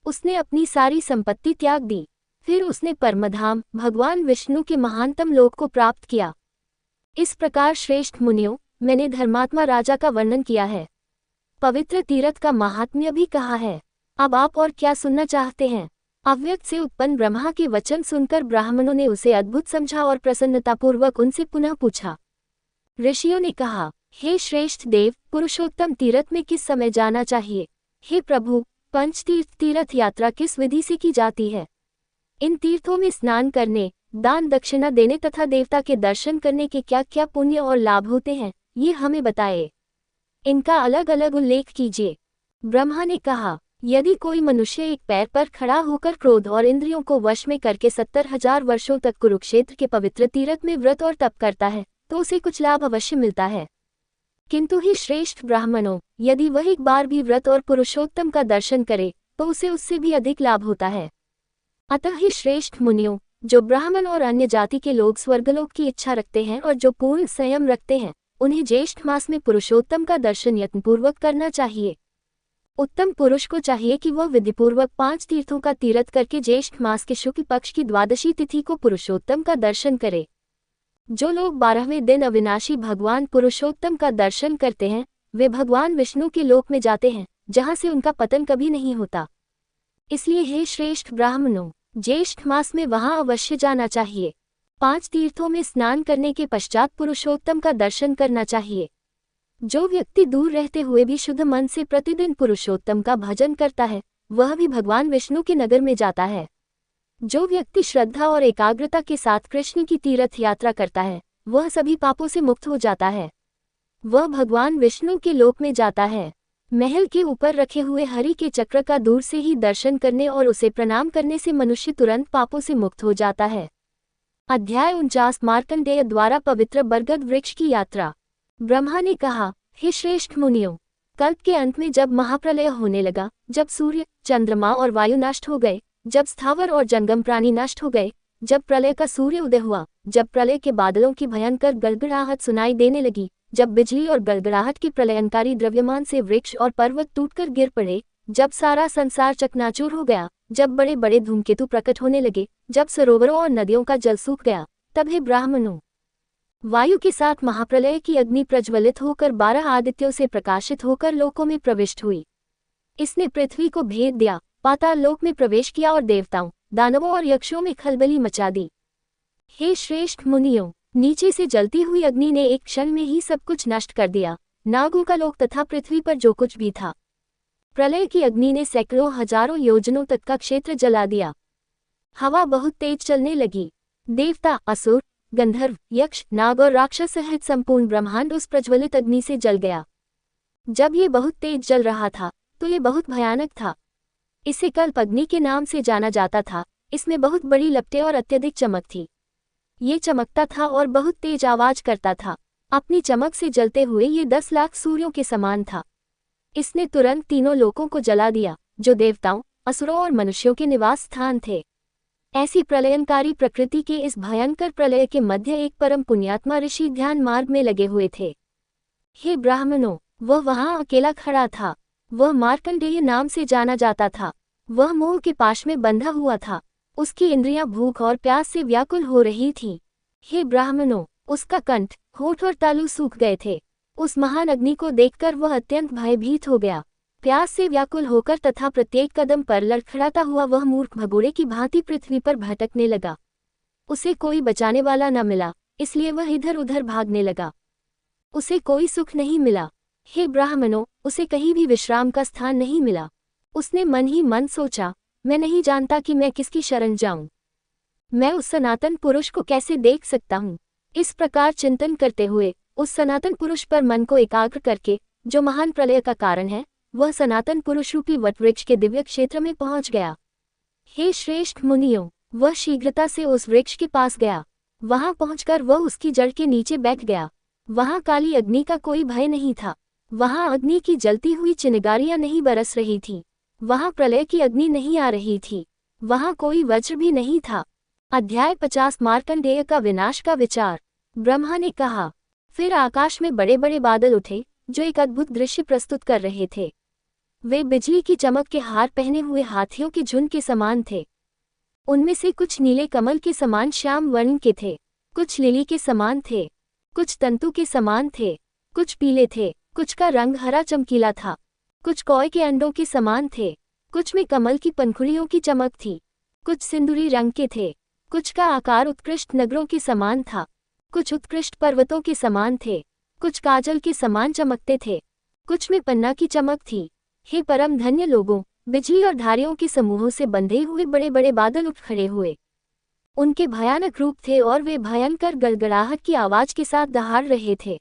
उसने अपनी सारी संपत्ति त्याग दी। फिर उसने परमधाम भगवान विष्णु के महानतम लोक को प्राप्त किया। इस प्रकार श्रेष्ठ मुनियों, मैंने धर्मात्मा राजा का वर्णन किया है। पवित्र तीर्थ का महात्म्य भी कहा है। अब आप और क्या सुनना चाहते हैं? अव्यक्त से उत्पन्न ब्रह्मा के वचन सुनकर ब्राह्मणों ने उसे अद्भुत समझा और प्रसन्नतापूर्वक उनसे पुनः पूछा। ऋषियों ने कहा, हे श्रेष्ठ देव, पुरुषोत्तम तीर्थ में किस समय जाना चाहिए? हे प्रभु, पंचतीर्थ तीर्थ यात्रा किस विधि से की जाती है? इन तीर्थों में स्नान करने, दान दक्षिणा देने तथा देवता के दर्शन करने के क्या क्या पुण्य और लाभ होते हैं, ये हमें बताए। इनका अलग अलग उल्लेख कीजिए। ब्रह्मा ने कहा, यदि कोई मनुष्य एक पैर पर खड़ा होकर क्रोध और इंद्रियों को वश में करके 70,000 वर्षों तक कुरुक्षेत्र के पवित्र तीर्थ में व्रत और तप करता है तो उसे कुछ लाभ अवश्य मिलता है। किंतु ही श्रेष्ठ ब्राह्मणों, यदि वह एक बार भी व्रत और पुरुषोत्तम का दर्शन करे तो उसे उससे भी अधिक लाभ होता है। अतः ही श्रेष्ठ मुनियों, जो ब्राह्मण और अन्य जाति के लोग स्वर्गलोक की इच्छा रखते हैं और जो पूर्ण संयम रखते हैं, उन्हें ज्येष्ठ मास में पुरुषोत्तम का दर्शन यत्नपूर्वक करना चाहिए। उत्तम पुरुष को चाहिए कि वह विधिपूर्वक 5 तीर्थों का तीर्थ करके ज्येष्ठ मास के शुक्ल पक्ष की द्वादशी तिथि को पुरुषोत्तम का दर्शन करे। जो लोग 12वें दिन अविनाशी भगवान पुरुषोत्तम का दर्शन करते हैं, वे भगवान विष्णु के लोक में जाते हैं, जहाँ से उनका पतन कभी नहीं होता। इसलिए हे श्रेष्ठ ब्राह्मणों, ज्येष्ठ मास में वहां अवश्य जाना चाहिए। 5 तीर्थों में स्नान करने के पश्चात पुरुषोत्तम का दर्शन करना चाहिए। जो व्यक्ति दूर रहते हुए भी शुद्ध मन से प्रतिदिन पुरुषोत्तम का भजन करता है, वह भी भगवान विष्णु के नगर में जाता है। जो व्यक्ति श्रद्धा और एकाग्रता के साथ कृष्ण की तीर्थ यात्रा करता है, वह सभी पापों से मुक्त हो जाता है। वह भगवान विष्णु के लोक में जाता है। महल के ऊपर रखे हुए हरि के चक्र का दूर से ही दर्शन करने और उसे प्रणाम करने से मनुष्य तुरंत पापों से मुक्त हो जाता है। अध्याय 49 मार्कंडेय द्वारा पवित्र बरगद वृक्ष की यात्रा। ब्रह्मा ने कहा, हे श्रेष्ठ मुनियों, कल्प के अंत में जब महाप्रलय होने लगा, जब सूर्य, चंद्रमा और वायु नष्ट हो गए, जब स्थावर और जंगम प्राणी नष्ट हो गए, जब प्रलय का सूर्य उदय हुआ, जब प्रलय के बादलों की भयंकर गड़गड़ाहट सुनाई देने लगी, जब बिजली और गड़गड़ाहट के प्रलयंकारी द्रव्यमान से वृक्ष और पर्वत टूटकर गिर पड़े, जब सारा संसार चकनाचूर हो गया, जब बड़े बड़े धूमकेतु प्रकट होने लगे, जब सरोवरों और नदियों का जल सूख गया, तब हे ब्राह्मणों, वायु के साथ महाप्रलय की अग्नि प्रज्वलित होकर 12 आदित्यों से प्रकाशित होकर लोकों में प्रविष्ट हुई। इसने पृथ्वी को भेद दिया, पाताल लोक में प्रवेश किया और देवताओं, दानवों और यक्षों में खलबली मचा दी। हे श्रेष्ठ मुनियों, नीचे से जलती हुई अग्नि ने एक क्षण में ही सब कुछ नष्ट कर दिया, नागों का लोक तथा पृथ्वी पर जो कुछ भी था। प्रलय की अग्नि ने सैकड़ों हजारों योजनों तक का क्षेत्र जला दिया। हवा बहुत तेज चलने लगी। देवता, असुर, गंधर्व, यक्ष, नाग और राक्षस सहित संपूर्ण ब्रह्मांड उस प्रज्वलित अग्नि से जल गया। जब ये बहुत तेज जल रहा था तो ये बहुत भयानक था। इसे कल्प अग्नि के नाम से जाना जाता था। इसमें बहुत बड़ी लपटें और अत्यधिक चमक थी। ये चमकता था और बहुत तेज आवाज करता था। अपनी चमक से जलते हुए ये 10 लाख सूर्यों के समान था। इसने तुरंत तीनों लोकों को जला दिया, जो देवताओं, असुरों और मनुष्यों के निवास स्थान थे। ऐसी प्रलयनकारी प्रकृति के इस भयंकर प्रलय के मध्य एक परम पुण्यात्मा ऋषि ध्यान मार्ग में लगे हुए थे। हे ब्राह्मणों, वह वहां अकेला खड़ा था। वह मार्कंडेय नाम से जाना जाता था। वह मोह के पाश में बंधा हुआ था। उसकी इंद्रियां भूख और प्यास से व्याकुल हो रही थीं। हे ब्राह्मणों, उसका कंठ, होठ और तालू सूख गए थे। उस महान अग्नि को देखकर वह अत्यंत भयभीत हो गया। प्यास से व्याकुल होकर तथा प्रत्येक कदम पर लड़खड़ाता हुआ वह मूर्ख भगोड़े की भांति पृथ्वी पर भटकने लगा। उसे कोई बचाने वाला न मिला, इसलिए वह इधर उधर भागने लगा। उसे कोई सुख नहीं मिला। हे ब्राह्मणों, उसे कहीं भी विश्राम का स्थान नहीं मिला। उसने मन ही मन सोचा, मैं नहीं जानता कि मैं किसकी शरण जाऊं। मैं उस सनातन पुरुष को कैसे देख सकता हूं। इस प्रकार चिंतन करते हुए उस सनातन पुरुष पर मन को एकाग्र करके, जो महान प्रलय का कारण है, वह सनातन पुरुष रूपी वटवृक्ष के दिव्य क्षेत्र में पहुंच गया। हे श्रेष्ठ मुनियों, वह शीघ्रता से उस वृक्ष के पास गया। वहां पहुंचकर वह उसकी जड़ के नीचे बैठ गया। वहां काली अग्नि का कोई भय नहीं था। वहां अग्नि की जलती हुई चिंगारियां नहीं बरस रही थीं। वहां प्रलय की अग्नि नहीं आ रही थी। वहां कोई वज्र भी नहीं था। अध्याय 50 मार्कंडेय का विनाश का विचार। ब्रह्मा ने कहा। फिर आकाश में बड़े बड़े बादल उठे, जो एक अद्भुत दृश्य प्रस्तुत कर रहे थे। वे बिजली की चमक के हार पहने हुए हाथियों के झुंड के समान थे। उनमें से कुछ नीले कमल के समान श्याम वर्ण के थे, कुछ लिली के समान थे, कुछ तंतु के समान थे, कुछ पीले थे, कुछ का रंग हरा चमकीला था, कुछ कौए के अंडों के समान थे, कुछ में कमल की पंखुड़ियों की चमक थी, कुछ सिंदूरी रंग के थे, कुछ का आकार उत्कृष्ट नगरों के समान था, कुछ उत्कृष्ट पर्वतों के समान थे, कुछ काजल के समान चमकते थे, कुछ में पन्ना की चमक थी। हे परम धन्य लोगों, बिजली और धारियों के समूहों से बंधे हुए बड़े बड़े बादल उठ खड़े हुए। उनके भयानक रूप थे और वे भयंकर गड़गड़ाहट की आवाज के साथ दहाड़ रहे थे।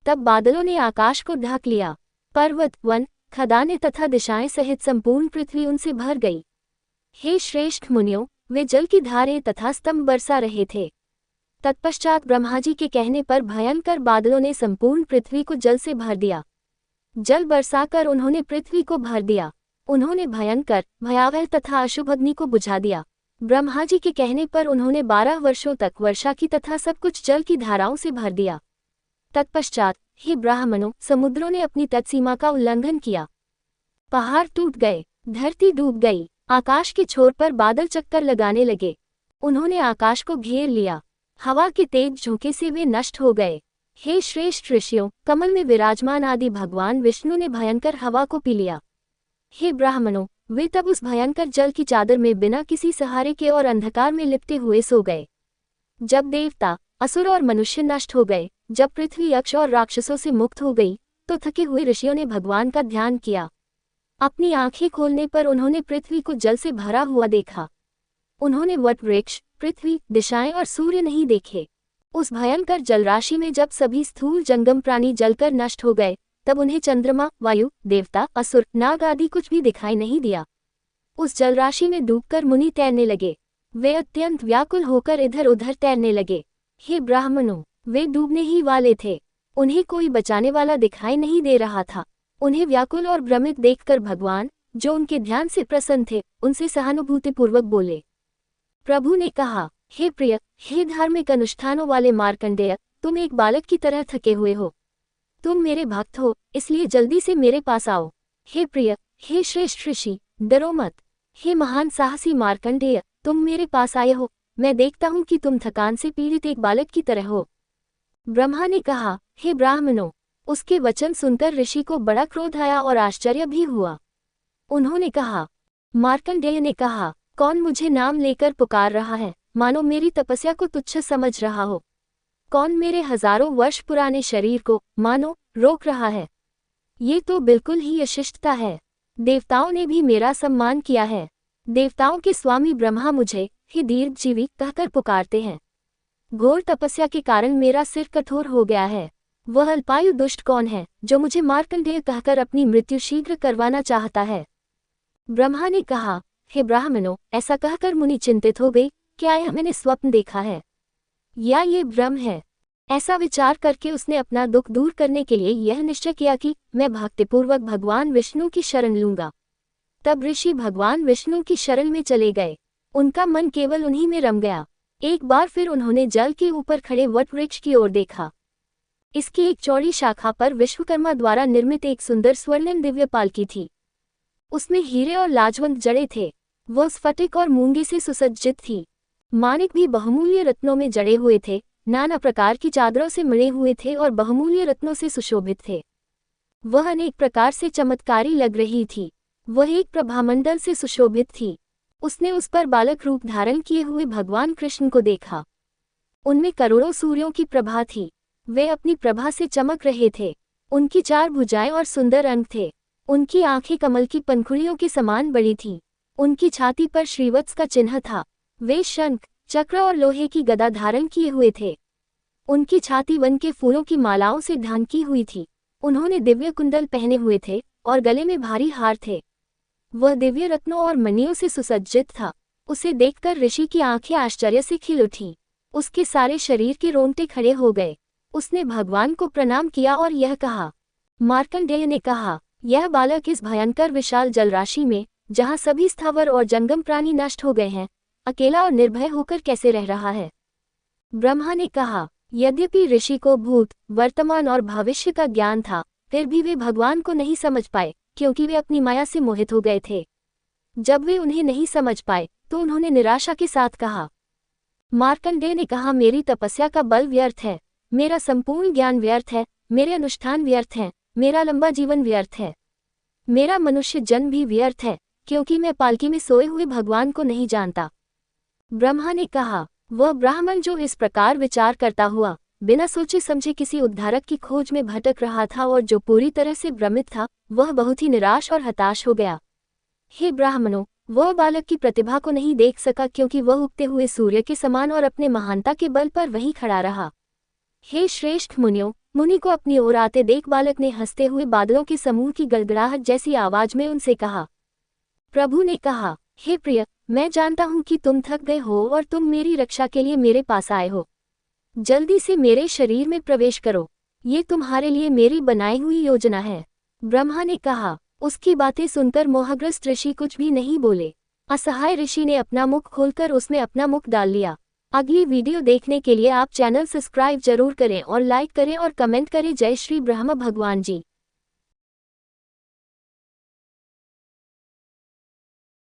तब बादलों ने आकाश को ढक लिया। पर्वत, वन, खदानें तथा दिशाएं सहित संपूर्ण पृथ्वी उनसे भर गई। हे श्रेष्ठ मुनियों, वे जल की धारें तथा स्तंभ बरसा रहे थे। तत्पश्चात ब्रह्माजी के कहने पर भयंकर बादलों ने संपूर्ण पृथ्वी को जल से भर दिया। जल बरसाकर उन्होंने पृथ्वी को भर दिया। उन्होंने भयंकर, भयावह तथा अशुभ अग्नि को बुझा दिया। ब्रह्माजी के कहने पर उन्होंने 12 वर्षों तक वर्षा की तथा सब कुछ जल की धाराओं से भर दिया। तत्पश्चात, हे ब्राह्मणों, समुद्रों ने अपनी तत्सीमा का उल्लंघन किया। पहाड़ टूट गए, धरती डूब गई, आकाश के छोर पर बादल चक्कर लगाने लगे। उन्होंने आकाश को घेर लिया। हवा के तेज झोंके से वे नष्ट हो गए। हे श्रेष्ठ ऋषियों, कमल में विराजमान आदि भगवान विष्णु ने भयंकर हवा को पी लिया। हे ब्राह्मणों, वे तब उस भयंकर जल की चादर में बिना किसी सहारे के और अंधकार में लिपटे हुए सो गए। जब देवता, असुर और मनुष्य नष्ट हो गए, जब पृथ्वी यक्ष और राक्षसों से मुक्त हो गई, तो थके हुए ऋषियों ने भगवान का ध्यान किया। अपनी आंखें खोलने पर उन्होंने पृथ्वी को जल से भरा हुआ देखा। उन्होंने वटवृक्ष, पृथ्वी, दिशाएं और सूर्य नहीं देखे। उस भयंकर जलराशि में जब सभी स्थूल जंगम प्राणी जलकर नष्ट हो गए, तब उन्हें चंद्रमा, वायु, देवता, असुर, नाग आदि कुछ भी दिखाई नहीं दिया। उस जलराशि में डूबकर मुनि तैरने लगे। वे अत्यंत व्याकुल होकर इधर उधर तैरने लगे। हे ब्राह्मणों, वे डूबने ही वाले थे। उन्हें कोई बचाने वाला दिखाई नहीं दे रहा था। उन्हें व्याकुल और भ्रमित देखकर भगवान, जो उनके ध्यान से प्रसन्न थे, उनसे सहानुभूतिपूर्वक बोले। प्रभु ने कहा, हे प्रिय, हे धार्मिक अनुष्ठानों वाले मार्कंडेय, तुम एक बालक की तरह थके हुए हो। तुम मेरे भक्त हो, इसलिए जल्दी से मेरे पास आओ। हे प्रिय, हे श्रेष्ठ ऋषि, डरो मत। हे महान साहसी मार्कंडेय, तुम मेरे पास आए हो। मैं देखता हूँ कि तुम थकान से पीड़ित एक बालक की तरह हो। ब्रह्मा ने कहा, हे ब्राह्मणों। उसके वचन सुनकर ऋषि को बड़ा क्रोध आया और आश्चर्य भी हुआ। उन्होंने कहा, मार्कंडेय ने कहा, कौन मुझे नाम लेकर पुकार रहा है, मानो मेरी तपस्या को तुच्छ समझ रहा हो। कौन मेरे हजारों वर्ष पुराने शरीर को, मानो, रोक रहा है। ये तो बिल्कुल ही अशिष्टता है। देवताओं ने भी मेरा सम्मान किया है। देवताओं के स्वामी ब्रह्मा मुझे ही दीर्घजीवी कहकर पुकारते हैं। घोर तपस्या के कारण मेरा सिर कठोर हो गया है। वह अल्पायु दुष्ट कौन है, जो मुझे मार्कंडेय कहकर अपनी मृत्यु शीघ्र करवाना चाहता है। ब्रह्मा ने कहा, हे ब्राह्मणों, ऐसा कहकर मुनि चिंतित हो गई। क्या यह मैंने स्वप्न देखा है? या ये भ्रम है? ऐसा विचार करके उसने अपना दुख दूर करने के लिए यह निश्चय किया कि मैं भक्तिपूर्वक भगवान विष्णु की शरण लूंगा। तब ऋषि भगवान विष्णु की शरण में चले गए। उनका मन केवल उन्हीं में रम गया। एक बार फिर उन्होंने जल के ऊपर खड़े वट वृक्ष की ओर देखा। इसकी एक चौड़ी शाखा पर विश्वकर्मा द्वारा निर्मित एक सुंदर स्वर्णिम दिव्य पालकी थी। उसमें हीरे और लाजवंत जड़े थे। वह स्फटिक और मूंगे से सुसज्जित थी। माणिक भी बहुमूल्य रत्नों में जड़े हुए थे, नाना प्रकार की चादरों से मिले हुए थे और बहुमूल्य रत्नों से सुशोभित थे। वह अनेक प्रकार से चमत्कारी लग रही थी। वह एक प्रभामंडल से सुशोभित थी। उसने उस पर बालक रूप धारण किए हुए भगवान कृष्ण को देखा। उनमें करोड़ों सूर्यों की प्रभा थी। वे अपनी प्रभा से चमक रहे थे। उनकी 4 भुजाएं और सुंदर अंग थे। उनकी आंखें कमल की पंखुड़ियों के समान बड़ी थीं। उनकी छाती पर श्रीवत्स का चिन्ह था। वे शंख, चक्र और लोहे की गदा धारण किए हुए थे। उनकी छाती वन के फूलों की मालाओं से ढांकी हुई थी। उन्होंने दिव्य कुंडल पहने हुए थे और गले में भारी हार थे। वह दिव्य रत्नों और मणियों से सुसज्जित था। उसे देखकर ऋषि की आंखें आश्चर्य से खिल उठीं। उसके सारे शरीर के रोंगटे खड़े हो गए। उसने भगवान को प्रणाम किया और यह कहा। मार्कंडेय ने कहा, यह बालक इस भयंकर विशाल जलराशि में, जहाँ सभी स्थावर और जंगम प्राणी नष्ट हो गए हैं, अकेला और निर्भय होकर कैसे रह रहा है? ब्रह्मा ने कहा, यद्यपि ऋषि को भूत, वर्तमान और भविष्य का ज्ञान था, फिर भी वे भगवान को नहीं समझ पाए, क्योंकि वे अपनी माया से मोहित हो गए थे। जब वे उन्हें नहीं समझ पाए तो उन्होंने निराशा के साथ कहा। मार्कंडेय ने कहा, मेरी तपस्या का बल व्यर्थ है, मेरा संपूर्ण ज्ञान व्यर्थ है, मेरे अनुष्ठान व्यर्थ हैं, मेरा लंबा जीवन व्यर्थ है, मेरा मनुष्य जन्म भी व्यर्थ है, क्योंकि मैं पालकी में सोए हुए भगवान को नहीं जानता। ब्रह्मा ने कहा, वह ब्राह्मण जो इस प्रकार विचार करता हुआ बिना सोचे समझे किसी उद्धारक की खोज में भटक रहा था और जो पूरी तरह से भ्रमित था, वह बहुत ही निराश और हताश हो गया। हे ब्राह्मणों, वह बालक की प्रतिभा को नहीं देख सका, क्योंकि वह उगते हुए सूर्य के समान और अपने महानता के बल पर वहीं खड़ा रहा। हे श्रेष्ठ मुनियों, मुनि को अपनी ओर आते देख बालक ने हंसते हुए बादलों के समूह की गड़गड़ाहट जैसी आवाज में उनसे कहा। प्रभु ने कहा, हे प्रिय, मैं जानता हूं कि तुम थक गए हो और तुम मेरी रक्षा के लिए मेरे पास आए हो। जल्दी से मेरे शरीर में प्रवेश करो, ये तुम्हारे लिए मेरी बनाई हुई योजना है। ब्रह्मा ने कहा। उसकी बातें सुनकर मोहग्रस्त ऋषि कुछ भी नहीं बोले। असहाय ऋषि ने अपना मुख खोलकर उसमें अपना मुख डाल लिया। अगली वीडियो देखने के लिए आप चैनल सब्सक्राइब जरूर करें और लाइक करें और कमेंट करें। जय श्री ब्रह्मा भगवान जी।